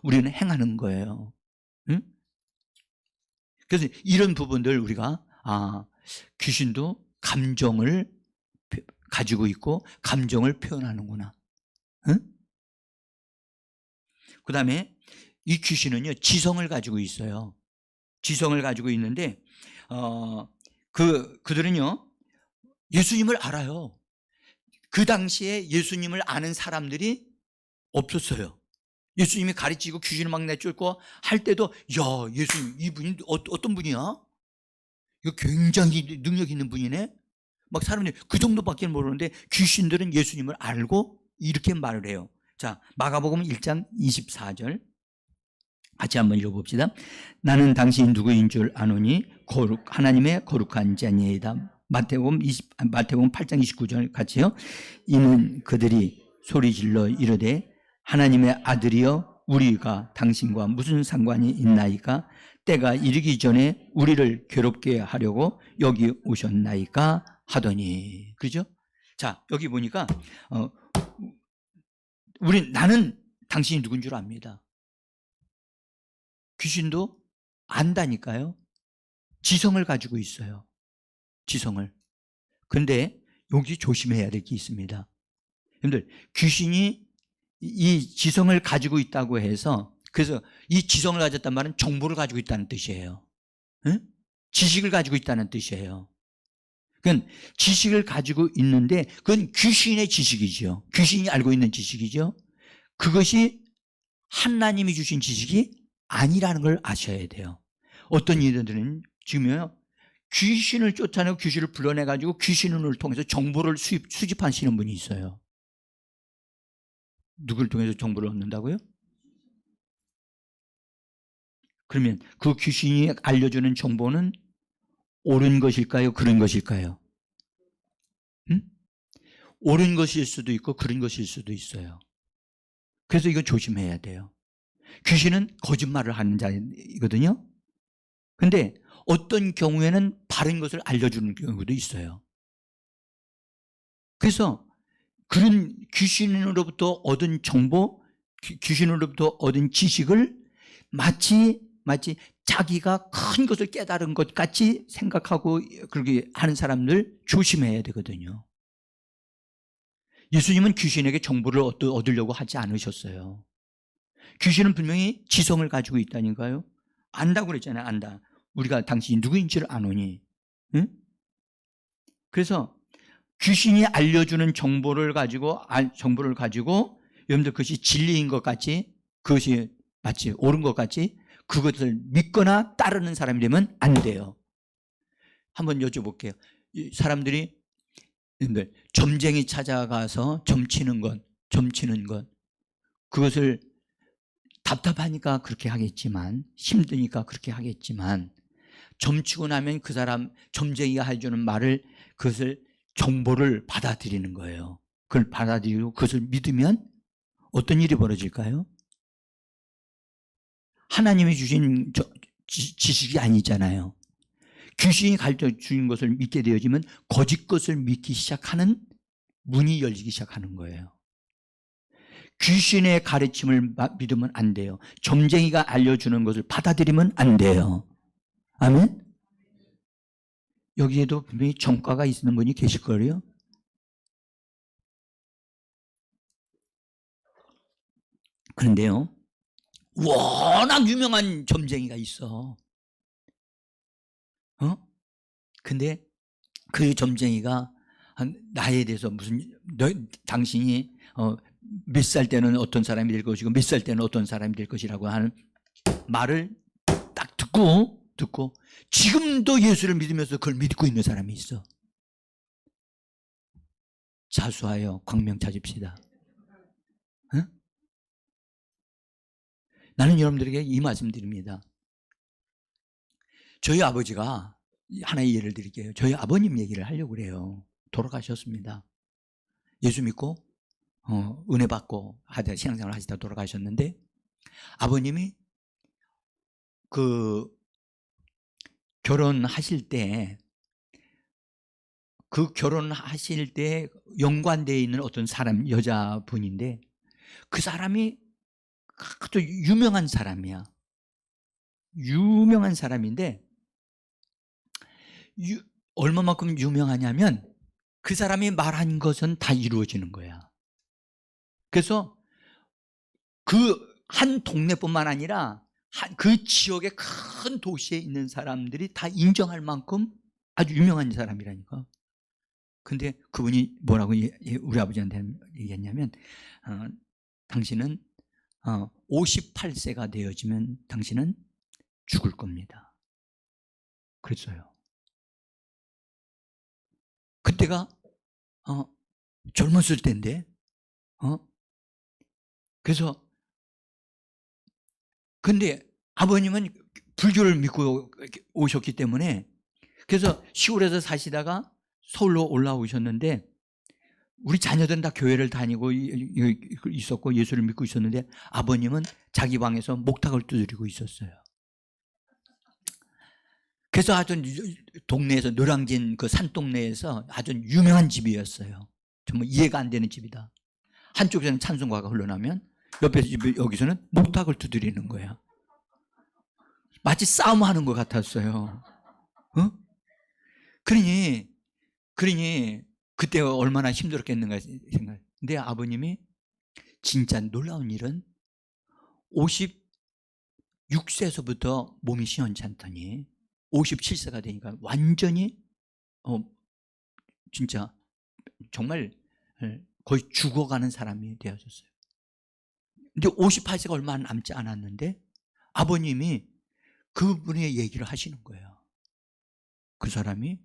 우리는 행하는 거예요. 응? 그래서 이런 부분들 우리가 귀신도 감정을 가지고 있고 감정을 표현하는구나. 응? 그 다음에 이 귀신은요 지성을 가지고 있어요. 지성을 가지고 있는데 그들은요 예수님을 알아요. 그 당시에 예수님을 아는 사람들이 없었어요. 예수님이 가르치고 귀신을 막 내쫓고 할 때도 야 예수님 이분이 어떤 분이야? 이거 굉장히 능력 있는 분이네. 막 사람들이 그 정도밖에 모르는데 귀신들은 예수님을 알고 이렇게 말을 해요. 자, 마가복음 1장 24절 같이 한번 읽어봅시다. 나는 당신이 누구인 줄 아노니 하나님의 거룩한 자니이다. 마태복음 8장 29절 같이요. 이는 그들이 소리질러 이르되 하나님의 아들이여 우리가 당신과 무슨 상관이 있나이까? 때가 이르기 전에 우리를 괴롭게 하려고 여기 오셨나이까? 하더니. 그죠? 자, 여기 보니까 나는 당신이 누군 줄 압니다. 귀신도 안다니까요. 지성을 가지고 있어요. 지성을. 근데 여기 조심해야 될 게 있습니다. 여러분들, 귀신이 이 지성을 가지고 있다고 해서, 그래서 이 지성을 가졌단 말은 정보를 가지고 있다는 뜻이에요. 응? 지식을 가지고 있다는 뜻이에요. 그건 지식을 가지고 있는데 그건 귀신의 지식이죠. 귀신이 알고 있는 지식이죠. 그것이 하나님이 주신 지식이 아니라는 걸 아셔야 돼요. 어떤 이들은 지금요, 귀신을 쫓아내고 귀신을 불러내가지고 귀신을 통해서 정보를 수집하시는 분이 있어요. 누구를 통해서 정보를 얻는다고요? 그러면 그 귀신이 알려주는 정보는 옳은 것일까요? 그른 것일까요? 응? 옳은 것일 수도 있고 그른 것일 수도 있어요. 그래서 이거 조심해야 돼요. 귀신은 거짓말을 하는 자이거든요. 근데 어떤 경우에는 바른 것을 알려주는 경우도 있어요. 그래서 그런 귀신으로부터 얻은 정보, 귀신으로부터 얻은 지식을 마치 자기가 큰 것을 깨달은 것 같이 생각하고 그렇게 하는 사람들 조심해야 되거든요. 예수님은 귀신에게 정보를 얻으려고 하지 않으셨어요. 귀신은 분명히 지성을 가지고 있다니까요. 안다고 그랬잖아요. 안다. 우리가 당신이 누구인지를 아노니. 응? 그래서 귀신이 알려주는 정보를 가지고 여러분들 그것이 진리인 것 같이, 그것이 마치 옳은 것 같이 그것을 믿거나 따르는 사람이 되면 안 돼요. 한번 여쭤볼게요. 사람들이 점쟁이 찾아가서 점치는 것, 그것을 답답하니까 그렇게 하겠지만, 힘드니까 그렇게 하겠지만, 점치고 나면 그 사람 점쟁이가 해주는 말을, 그것을 정보를 받아들이는 거예요. 그걸 받아들이고 그것을 믿으면 어떤 일이 벌어질까요? 하나님이 주신 지식이 아니잖아요. 귀신이 가르쳐 주는 것을 믿게 되어지면 거짓 것을 믿기 시작하는 문이 열리기 시작하는 거예요. 귀신의 가르침을 믿으면 안 돼요. 점쟁이가 알려주는 것을 받아들이면 안 돼요. 아멘? 여기에도 분명히 전과가 있는 분이 계실 거예요. 그런데요, 워낙 유명한 점쟁이가 있어. 근데 그 점쟁이가 나에 대해서 당신이 몇 살 때는 어떤 사람이 될 것이고 몇 살 때는 어떤 사람이 될 것이라고 하는 말을 딱 듣고 지금도 예수를 믿으면서 그걸 믿고 있는 사람이 있어. 자수하여 광명 찾읍시다. 응? 나는 여러분들에게 이 말씀 드립니다. 저희 아버지가, 하나의 예를 드릴게요. 저희 아버님 얘기를 하려고 그래요. 돌아가셨습니다. 예수 믿고 은혜 받고 신앙생활 하시다 돌아가셨는데, 아버님이 그 결혼하실 때, 연관되어 있는 어떤 사람, 여자분인데, 그 사람이 아주 유명한 사람이야. 유명한 사람인데, 얼마만큼 유명하냐면 그 사람이 말한 것은 다 이루어지는 거야. 그래서 그 한 동네뿐만 아니라 그 지역의 큰 도시에 있는 사람들이 다 인정할 만큼 아주 유명한 사람이라니까. 근데 그분이 뭐라고 우리 아버지한테 얘기했냐면, 당신은 58세가 되어지면 당신은 죽을 겁니다. 그랬어요. 그때가 젊었을 때인데, 그래서 근데 아버님은 불교를 믿고 오셨기 때문에, 그래서 시골에서 사시다가 서울로 올라오셨는데, 우리 자녀들은 다 교회를 다니고 있었고 예수를 믿고 있었는데 아버님은 자기 방에서 목탁을 두드리고 있었어요. 그래서 아주 동네에서 노량진 그 산동네에서 아주 유명한 집이었어요. 정말 이해가 안 되는 집이다. 한쪽에서는 찬송가가 흘러나면 옆에 집 여기서는 목탁을 두드리는 거야. 마치 싸움하는 것 같았어요. 어? 그러니 그때 얼마나 힘들었겠는가 생각. 근데 아버님이 진짜 놀라운 일은 56세에서부터 몸이 시원찮더니 57세가 되니까 완전히 진짜 정말 거의 죽어가는 사람이 되어졌어요. 근데 58세가 얼마 남지 않았는데 아버님이 그분의 얘기를 하시는 거예요. 그 사람이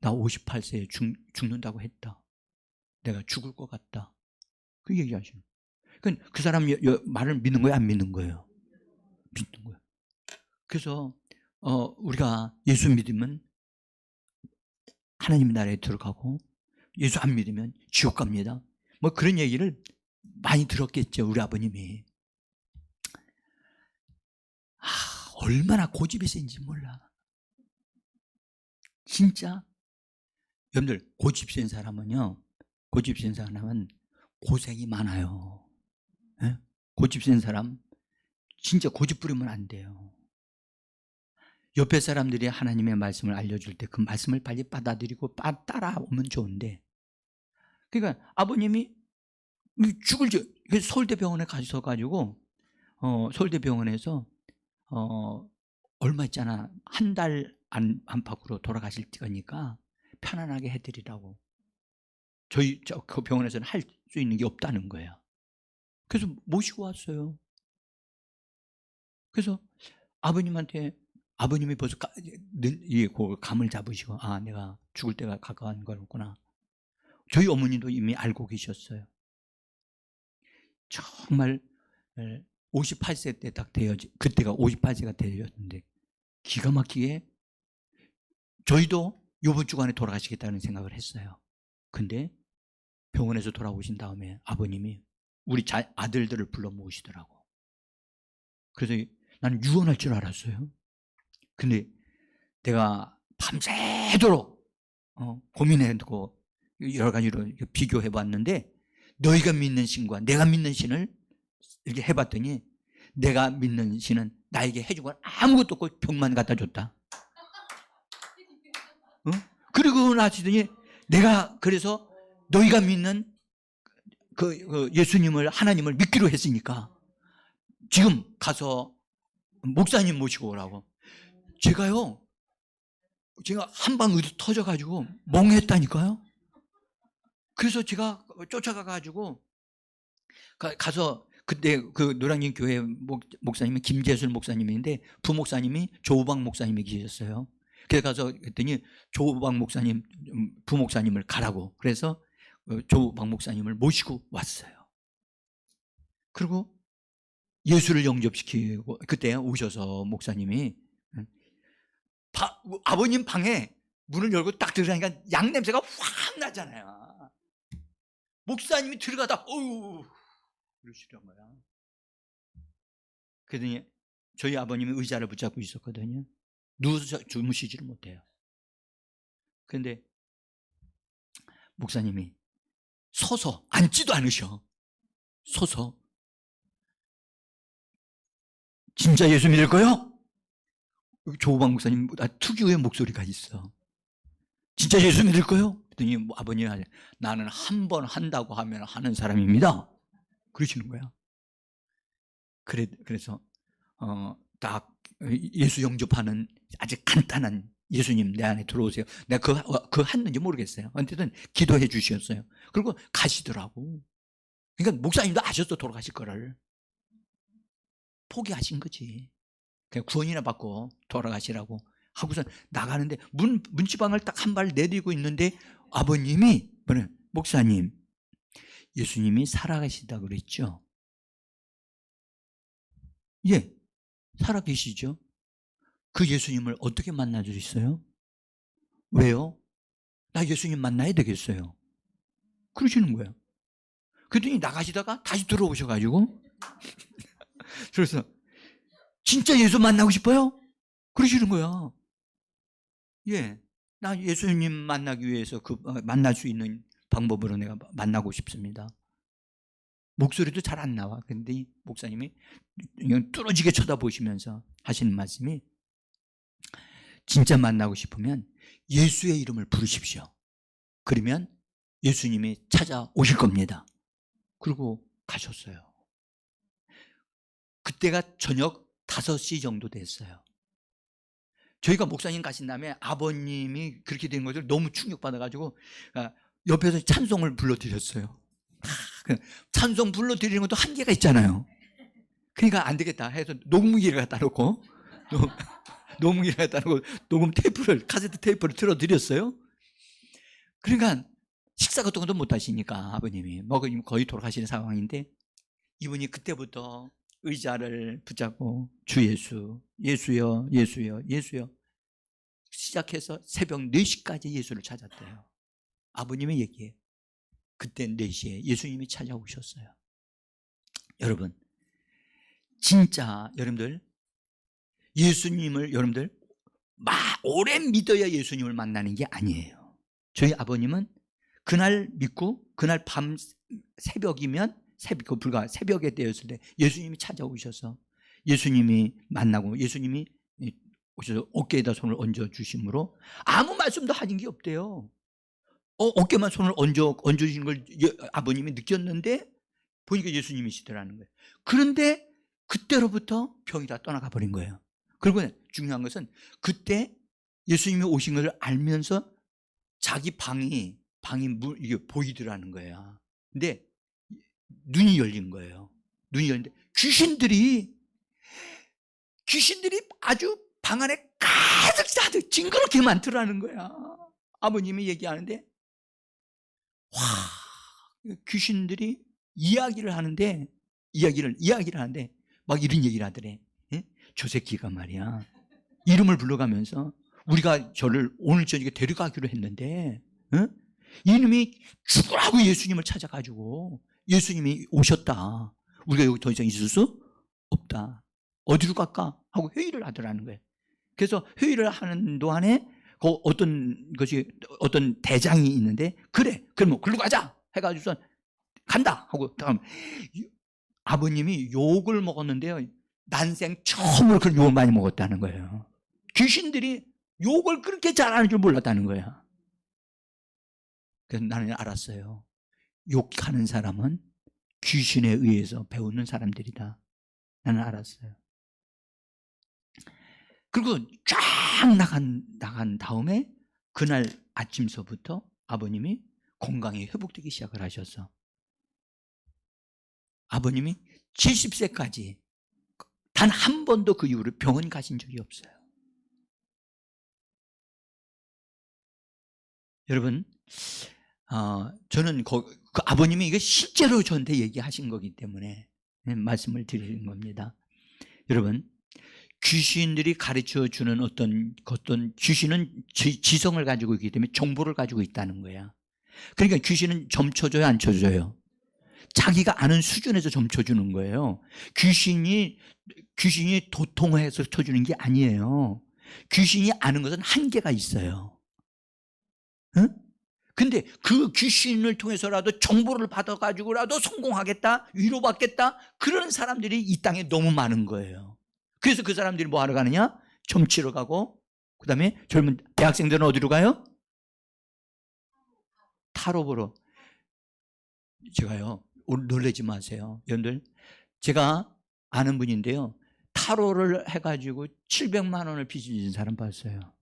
나 58세에 죽는다고 했다. 내가 죽을 것 같다. 그 얘기 하시는 거예요. 그 사람 말을 믿는 거예요? 안 믿는 거예요? 믿는 거예요. 그래서 우리가 예수 믿으면 하나님 나라에 들어가고 예수 안 믿으면 지옥 갑니다. 뭐 그런 얘기를 많이 들었겠죠. 우리 아버님이. 얼마나 고집이 센지 몰라. 진짜 여러분들 고집 센 사람은 고생이 많아요. 네? 고집 센 사람 진짜 고집 부리면 안 돼요. 옆에 사람들이 하나님의 말씀을 알려줄 때 그 말씀을 빨리 받아들이고 따라오면 좋은데, 그러니까 아버님이 죽을 서울대병원에 가셔가지고 서울대병원에서 얼마 있잖아, 한 달 안팎으로 돌아가실 거니까 편안하게 해드리라고. 그 병원에서는 할 수 있는 게 없다는 거예요. 그래서 모시고 왔어요. 그래서 아버님이 벌써 그 감을 잡으시고, 내가 죽을 때가 가까운 거구나. 저희 어머니도 이미 알고 계셨어요. 정말 58세 때 딱 그때가 58세가 되었는데 기가 막히게 저희도 이번 주간에 돌아가시겠다는 생각을 했어요. 근데 병원에서 돌아오신 다음에 아버님이 우리 아들들을 불러 모으시더라고. 그래서 나는 유언할 줄 알았어요. 근데 내가 밤새도록 고민해두고 여러 가지로 비교해 봤는데, 너희가 믿는 신과 내가 믿는 신을 이렇게 해봤더니 내가 믿는 신은 나에게 해준 건 아무것도 없고 병만 갖다 줬다. 그리고 나시더니 내가 그래서 너희가 믿는 그 예수님을, 하나님을 믿기로 했으니까 지금 가서 목사님 모시고 오라고. 제가 한 방 터져가지고 멍했다니까요. 그래서 제가 쫓아가가지고 가서, 그때 그 노량진 교회 목사님이 김재술 목사님인데 부목사님이 조우박 목사님이 계셨어요. 그래서 가서 그랬더니 조우박 목사님, 부목사님을 가라고. 그래서 조우박 목사님을 모시고 왔어요. 그리고 예수를 영접시키고, 그때 오셔서 목사님이 아버님 방에 문을 열고 딱 들어가니까 양 냄새가 확 나잖아요. 목사님이 들어가다 어우 그러시던 거야. 그러더니 저희 아버님이 의자를 붙잡고 있었거든요. 누워서 주무시지를 못해요. 그런데 목사님이 서서, 앉지도 않으셔, 서서 진짜 예수 믿을 거요? 조우박 목사님 특유의 목소리가 있어. 진짜 예수 믿을 거요? 그랬더니 아버님이 나는 한 번 한다고 하면 하는 사람입니다. 그러시는 거야. 그래서 딱 예수 영접하는 아주 간단한, 예수님 내 안에 들어오세요. 내가 그거 했는지 모르겠어요. 어쨌든 기도해 주셨어요. 그리고 가시더라고. 그러니까 목사님도 아셨어, 돌아가실 거를. 포기하신 거지. 그냥 구원이나 받고 돌아가시라고 하고서 나가는데 문지방을 딱 한 발 내딛고 있는데 아버님이 목사님, 예수님이 살아계시다 그랬죠? 예, 살아계시죠. 그 예수님을 어떻게 만날 수 있어요? 왜요? 나 예수님 만나야 되겠어요. 그러시는 거예요. 그랬더니 나가시다가 다시 들어오셔가지고 그래서 진짜 예수 만나고 싶어요? 그러시는 거야. 예, 나 예수님 만나기 위해서 만날 수 있는 방법으로 내가 만나고 싶습니다. 목소리도 잘 안 나와. 근데 이 목사님이 그냥 뚫어지게 쳐다보시면서 하시는 말씀이, 진짜 만나고 싶으면 예수의 이름을 부르십시오. 그러면 예수님이 찾아오실 겁니다. 그리고 가셨어요. 그때가 저녁 5시 정도 됐어요. 저희가 목사님 가신 다음에 아버님이 그렇게 된 것을 너무 충격받아가지고 옆에서 찬송을 불러드렸어요. 찬송 불러드리는 것도 한계가 있잖아요. 그러니까 안 되겠다 해서 녹음기를 갖다 놓고 녹음기를 갖다 놓고 녹음 테이프를, 카세트 테이프를 틀어드렸어요. 그러니까 식사 같은 것도 못 하시니까 아버님이 거의 돌아가시는 상황인데, 이분이 그때부터 의자를 붙잡고 주 예수, 예수여, 예수여, 예수여 시작해서 새벽 4시까지 예수를 찾았대요. 아버님의 얘기예요. 그때 4시에 예수님이 찾아오셨어요. 여러분, 진짜 여러분들 예수님을 여러분들 오래 믿어야 예수님을 만나는 게 아니에요. 저희 아버님은 그날 믿고 그날 밤 새벽이면 불과 새벽에 되었을 때 예수님이 찾아오셔서 예수님이 만나고 예수님이 오셔서 어깨에다 손을 얹어 주심으로 아무 말씀도 하신 게 없대요. 어깨만 손을 얹어 주신 걸 아버님이 느꼈는데 보니까 예수님이시더라는 거예요. 그런데 그때로부터 병이 다 떠나가 버린 거예요. 그리고 중요한 것은 그때 예수님이 오신 것을 알면서 자기 방이 이게 보이더라는 거예요. 근데 눈이 열린 거예요. 눈이 열린데 귀신들이 아주 방 안에 가득 징그럽게 많더라는 거야. 아버님이 얘기하는데 귀신들이 이야기를 하는데 막 이런 얘기를 하더래. 저 새끼가 말이야, 이름을 불러가면서 우리가 저를 오늘 저녁에 데려가기로 했는데 이놈이 죽으라고 예수님을 찾아가지고 예수님이 오셨다. 우리가 여기 더 이상 있을 수 없다. 어디로 갈까? 하고 회의를 하더라는 거예요. 그래서 회의를 하는 동안에 어떤 대장이 있는데, 그래, 그럼 글로 가자 해가지고서 간다 하고, 다음 아버님이 욕을 먹었는데요, 난생 처음으로 그런 욕을 많이 먹었다는 거예요. 귀신들이 욕을 그렇게 잘하는 줄 몰랐다는 거야. 그래서 나는 알았어요. 욕하는 사람은 귀신에 의해서 배우는 사람들이다. 나는 알았어요. 그리고 쫙 나간 다음에 그날 아침서부터 아버님이 건강이 회복되기 시작을 하셔서 아버님이 70세까지 단 한 번도 그 이후로 병원 가신 적이 없어요. 여러분, 저는 그 아버님이 이게 실제로 저한테 얘기하신 거기 때문에 말씀을 드리는 겁니다. 여러분, 귀신들이 가르쳐 주는 어떤 귀신은 지성을 가지고 있기 때문에 정보를 가지고 있다는 거야. 그러니까 귀신은 점쳐줘요, 안 쳐줘요? 자기가 아는 수준에서 점쳐주는 거예요. 귀신이 도통해서 쳐주는 게 아니에요. 귀신이 아는 것은 한계가 있어요. 응? 근데 그 귀신을 통해서라도 정보를 받아가지고라도 성공하겠다, 위로받겠다, 그런 사람들이 이 땅에 너무 많은 거예요. 그래서 그 사람들이 뭐 하러 가느냐? 점치러 가고, 그 다음에 젊은 대학생들은 어디로 가요? 타로 보러. 제가요, 놀라지 마세요. 여러분들, 제가 아는 분인데요, 타로를 해가지고 700만 원을 빚진 사람 봤어요.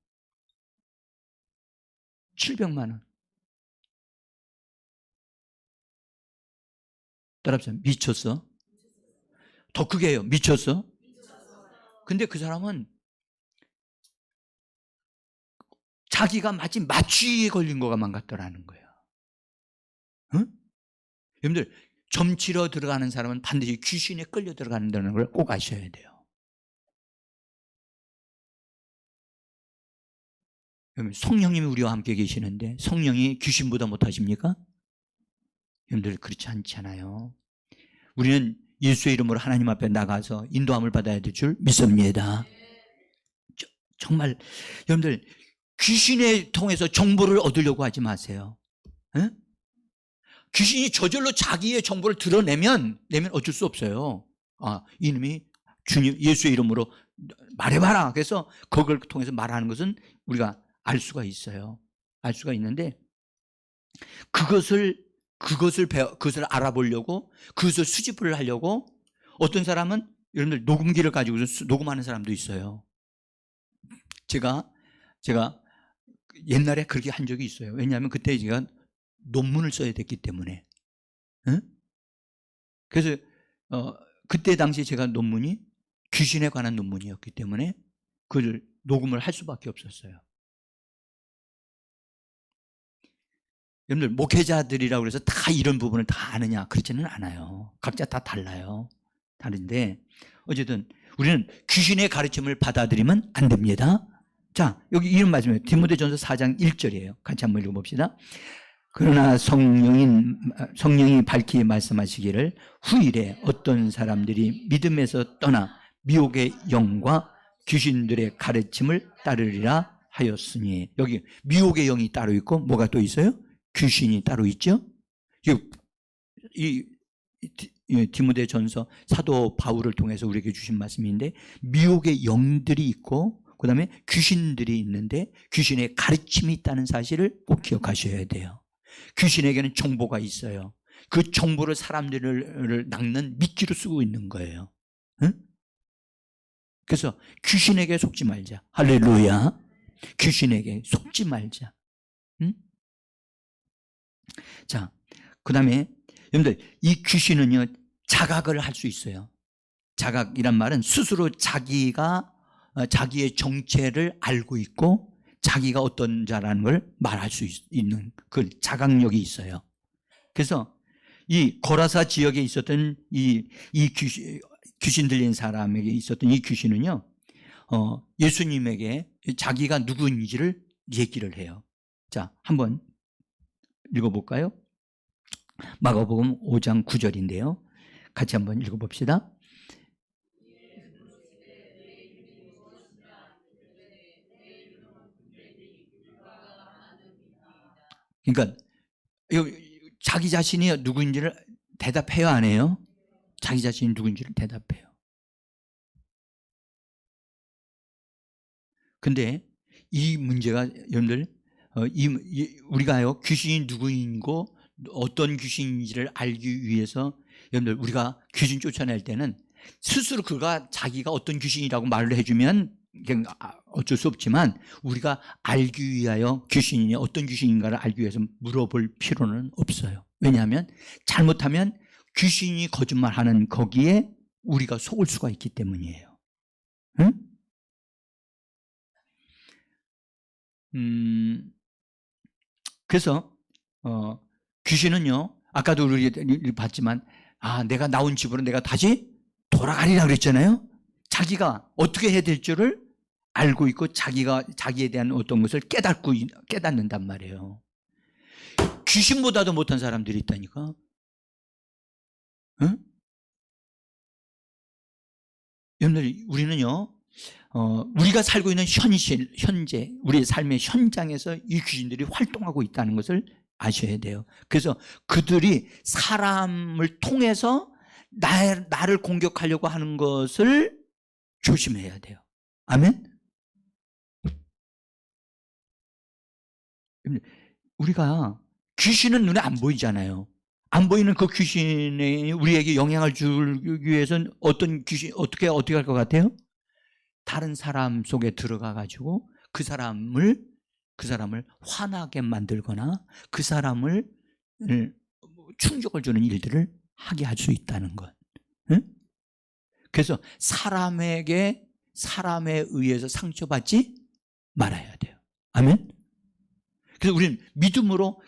700만 원. 따라합시다. 미쳤어? 더 크게 해요. 미쳤어? 근데 그 사람은 자기가 마치 마취에 걸린 것만 같더라는 거예요. 응? 여러분들, 점치러 들어가는 사람은 반드시 귀신에 끌려 들어간다는 걸 꼭 아셔야 돼요. 여러분, 성령님이 우리와 함께 계시는데 성령이 귀신보다 못하십니까? 여러분들 그렇지 않잖아요. 우리는 예수의 이름으로 하나님 앞에 나가서 인도함을 받아야 될 줄 믿습니다. 정말 여러분들 귀신에 통해서 정보를 얻으려고 하지 마세요. 에? 귀신이 저절로 자기의 정보를 드러내면 어쩔 수 없어요. 이놈이 주님 예수의 이름으로 말해봐라. 그래서 그걸 통해서 말하는 것은 우리가 알 수가 있어요. 알 수가 있는데 그것을 알아보려고 그것을 수집을 하려고 어떤 사람은 여러분들 녹음기를 가지고 녹음하는 사람도 있어요. 제가 옛날에 그렇게 한 적이 있어요. 왜냐하면 그때 제가 논문을 써야 됐기 때문에. 응? 그래서 그때 당시에 제가 논문이 귀신에 관한 논문이었기 때문에 그걸 녹음을 할 수밖에 없었어요. 여러분들 목회자들이라고 해서 다 이런 부분을 다 아느냐 그렇지는 않아요. 각자 다 달라요. 다른데 어쨌든 우리는 귀신의 가르침을 받아들이면 안 됩니다. 자, 여기 이런 말씀이에요. 디모데전서 4장 1절이에요. 같이 한번 읽어봅시다. 그러나 성령이 밝히 말씀하시기를 후일에 어떤 사람들이 믿음에서 떠나 미혹의 영과 귀신들의 가르침을 따르리라 하였으니, 여기 미혹의 영이 따로 있고 뭐가 또 있어요? 귀신이 따로 있죠. 이 디모데전서 사도 바울을 통해서 우리에게 주신 말씀인데 미혹의 영들이 있고 그 다음에 귀신들이 있는데 귀신의 가르침이 있다는 사실을 꼭 기억하셔야 돼요. 귀신에게는 정보가 있어요. 그 정보를 사람들을 낚는 미끼로 쓰고 있는 거예요. 응? 그래서 귀신에게 속지 말자. 할렐루야. 귀신에게 속지 말자. 응? 자, 그 다음에 여러분들 이 귀신은요 자각을 할 수 있어요. 자각이란 말은 스스로 자기의 정체를 알고 있고 자기가 어떤 자라는 걸 말할 수 있는 그 자각력이 있어요. 그래서 이 고라사 지역에 있었던 이 귀신 들린 사람에게 있었던 이 귀신은요, 예수님에게 자기가 누구인지를 얘기를 해요. 자, 한번 읽어볼까요? 마가복음 5장 9절인데요. 같이 한번 읽어봅시다. 그러니까 자기 자신이 누구인지를 대답해요, 안 해요? 자기 자신이 누구인지를 대답해요. 근데 이 문제가 여러분들 우리가요 귀신이 누구인고 어떤 귀신인지를 알기 위해서 여러분들 우리가 귀신 쫓아낼 때는 스스로 자기가 어떤 귀신이라고 말을 해주면 어쩔 수 없지만 우리가 알기 위하여 귀신이 어떤 귀신인가를 알기 위해서 물어볼 필요는 없어요. 왜냐하면 잘못하면 귀신이 거짓말하는 거기에 우리가 속을 수가 있기 때문이에요. 응? 그래서 귀신은요 아까도 우리 봤지만 내가 나온 집으로 내가 다시 돌아가리라 그랬잖아요. 자기가 어떻게 해야 될 줄을 알고 있고 자기에 대한 어떤 것을 깨닫는단 말이에요. 귀신보다도 못한 사람들이 있다니까. 응? 여러분들 우리는요 우리가 살고 있는 현재 우리의 삶의 현장에서 이 귀신들이 활동하고 있다는 것을 아셔야 돼요. 그래서 그들이 사람을 통해서 나를 공격하려고 하는 것을 조심해야 돼요. 아멘? 우리가 귀신은 눈에 안 보이잖아요. 안 보이는 그 귀신이 우리에게 영향을 주기 위해서는 어떻게 할 것 같아요? 다른 사람 속에 들어가 가지고 그 사람을 화나게 만들거나 그 사람을 충격을 주는 일들을 하게 할 수 있다는 것. 응? 그래서 사람에 의해서 상처받지 말아야 돼요. 아멘? 그래서 우리는 믿음으로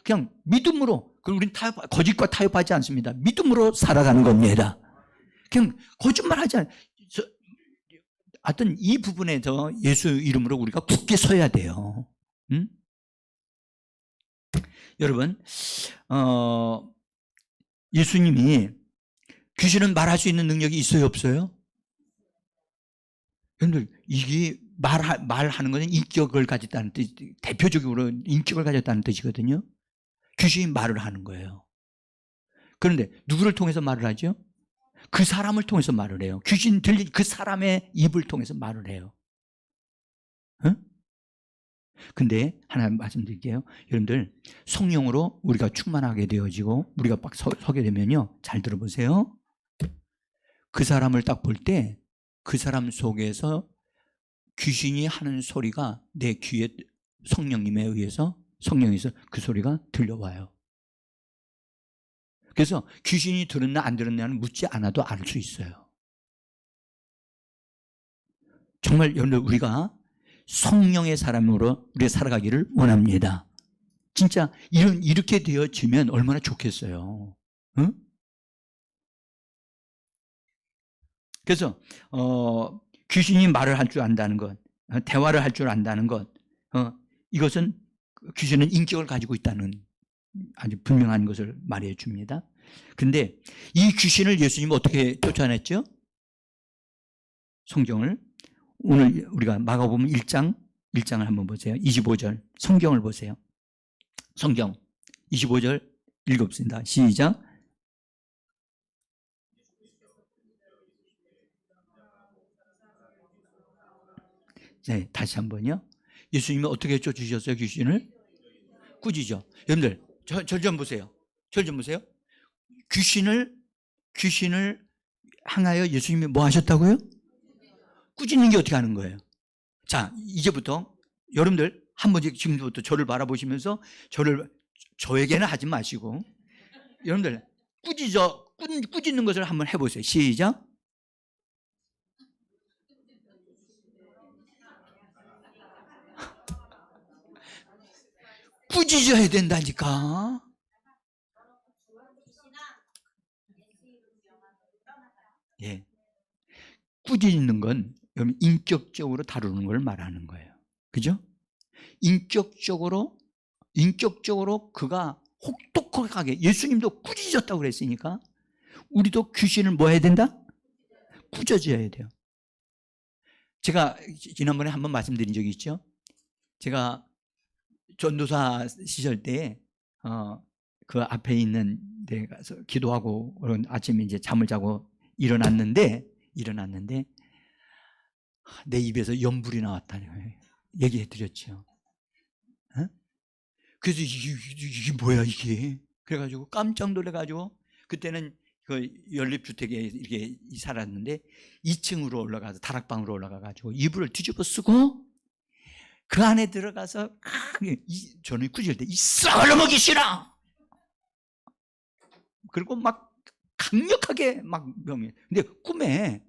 우리는 거짓과 타협하지 않습니다. 믿음으로 살아가는 겁니다. 그냥 거짓말하지 않아요. 하여튼 이 부분에서 예수 이름으로 우리가 굳게 서야 돼요. 응? 여러분 예수님이 귀신은 말할 수 있는 능력이 있어요, 없어요? 여러분들, 이게 말하는 것은 인격을 가졌다는 뜻, 대표적으로 인격을 가졌다는 뜻이거든요. 귀신이 말을 하는 거예요. 그런데 누구를 통해서 말을 하죠? 그 사람을 통해서 말을 해요. 귀신 들린 그 사람의 입을 통해서 말을 해요. 응? 근데 하나 말씀드릴게요. 여러분들, 성령으로 우리가 충만하게 되어지고 우리가 막 서게 되면요, 잘 들어보세요. 그 사람을 딱 볼 때 그 사람 속에서 귀신이 하는 소리가 내 귀에 성령님에 의해서, 성령에서 그 소리가 들려와요. 그래서 귀신이 들었나 안 들었냐는 묻지 않아도 알 수 있어요. 정말 여러분들, 우리가 성령의 사람으로 우리가 살아가기를 원합니다. 진짜 이렇게 되어지면 얼마나 좋겠어요. 응? 그래서 귀신이 말을 할 줄 안다는 것, 대화를 할 줄 안다는 것, 이것은 귀신은 인격을 가지고 있다는 아주 분명한 것을 말해 줍니다. 그런데 이 귀신을 예수님은 어떻게 쫓아냈죠? 성경을 오늘 우리가 마가복음 1장을 한번 보세요. 25절 성경을 보세요. 성경 25절 읽읍시다. 시작. 네, 다시 한번요. 예수님은 어떻게 쫓으셨어요? 귀신을? 꾸짖죠. 여러분들, 절 좀 보세요. 절 좀 보세요. 귀신을 향하여 예수님이 뭐 하셨다고요? 꾸짖는 게 어떻게 하는 거예요? 자, 이제부터 여러분들 한 번씩 지금부터 저를 바라보시면서 저에게는 하지 마시고 여러분들 꾸짖는 것을 한번 해보세요. 시작. 꾸짖어야 된다니까. 예. 꾸짖는 건 여러분 인격적으로 다루는 걸 말하는 거예요. 그죠? 인격적으로 그가 혹독하게 예수님도 꾸짖었다고 그랬으니까 우리도 귀신을 뭐 해야 된다? 꾸짖어야 돼요. 제가 지난번에 한번 말씀드린 적이 있죠. 제가 전도사 시절 때 그 앞에 있는 데 가서 기도하고 아침에 이제 잠을 자고 일어났는데 내 입에서 연불이 나왔다는 거예요. 얘기해 드렸죠. 어? 그래서 이게 뭐야 이게? 그래가지고 깜짝 놀래가지고 그때는 그 연립주택에 이렇게 살았는데 2층으로 올라가서 다락방으로 올라가가지고 이불을 뒤집어 쓰고 그 안에 들어가서 저는 꾸짖을 때 이 썩을 먹기 싫어. 그리고 막 강력하게 막 명해. 근데 꿈에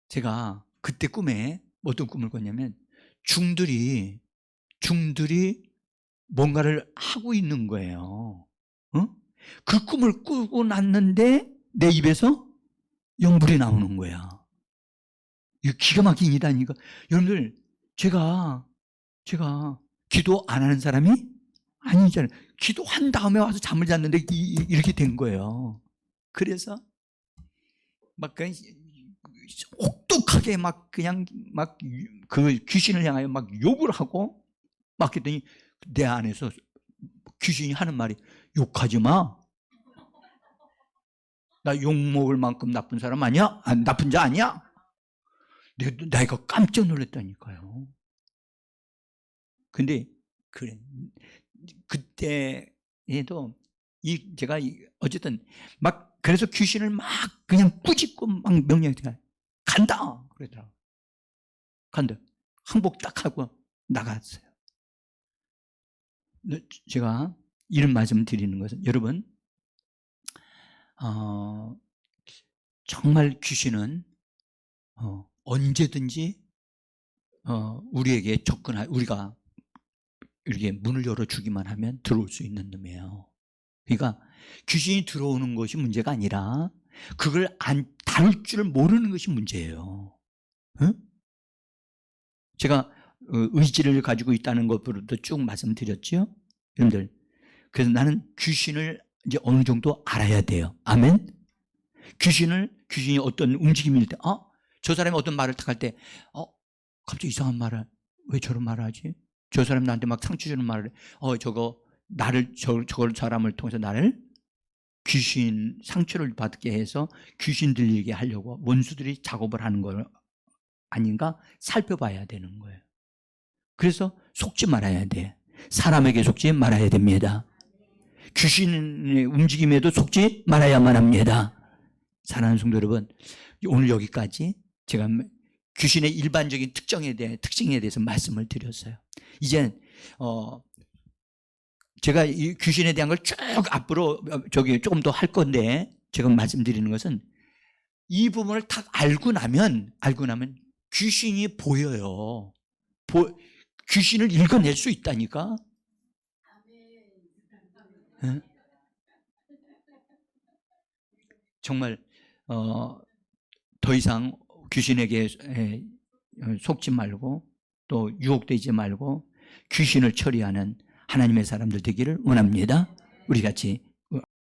제가 그때 꿈에 어떤 꿈을 꿨냐면 중들이 뭔가를 하고 있는 거예요. 그 꿈을 꾸고 났는데 내 입에서 영불이 나오는 거야. 이거 기가 막힌 일이니까. 여러분들, 제가 기도 안 하는 사람이 아니잖아요. 기도한 다음에 와서 잠을 잤는데 이렇게 된 거예요. 그래서 막 그냥 혹독하게 막 그냥 막 그 귀신을 향하여 막 욕을 하고 막 그랬더니 내 안에서 귀신이 하는 말이 욕하지 마. 나 욕먹을 만큼 나쁜 사람 아니야? 나쁜 자 아니야? 내가 깜짝 놀랐다니까요. 근데 그래 그때에도 제가 어쨌든 막 그래서 귀신을 막 그냥 꾸짖고 막 명령해 간다 그러더라고. 간다. 항복 딱 하고 나갔어요. 제가 이런 말씀 드리는 것은 여러분 정말 귀신은 언제든지 우리에게 우리가 이렇게 문을 열어주기만 하면 들어올 수 있는 놈이에요. 그러니까 귀신이 들어오는 것이 문제가 아니라 그걸 다룰 줄 모르는 것이 문제예요. 응? 제가 의지를 가지고 있다는 것부터도 쭉 말씀드렸죠. 여러분들 그래서 나는 귀신을 이제 어느 정도 알아야 돼요. 아멘. 귀신이 어떤 움직임일 때, 저 사람이 어떤 말을 탁 할 때, 갑자기 이상한 말을, 왜 저런 말을 하지? 저 사람이 나한테 막 상처 주는 말을 해. 저걸 사람을 통해서 나를 귀신 상처를 받게 해서 귀신 들리게 하려고 원수들이 작업을 하는 걸 아닌가 살펴봐야 되는 거예요. 그래서 속지 말아야 돼. 사람에게 속지 말아야 됩니다. 귀신의 움직임에도 속지 말아야만 합니다. 사랑하는 성도 여러분, 오늘 여기까지 제가 귀신의 일반적인 특징에 대해서 말씀을 드렸어요. 이제 제가 이 귀신에 대한 걸 쭉 앞으로 조금 더 할 건데, 제가 말씀드리는 것은 이 부분을 딱 알고 나면 귀신이 보여요. 귀신을 읽어낼 수 있다니까. 네? 정말 더 이상 귀신에게 속지 말고 또 유혹되지 말고 귀신을 처리하는 하나님의 사람들 되기를 원합니다. 우리 같이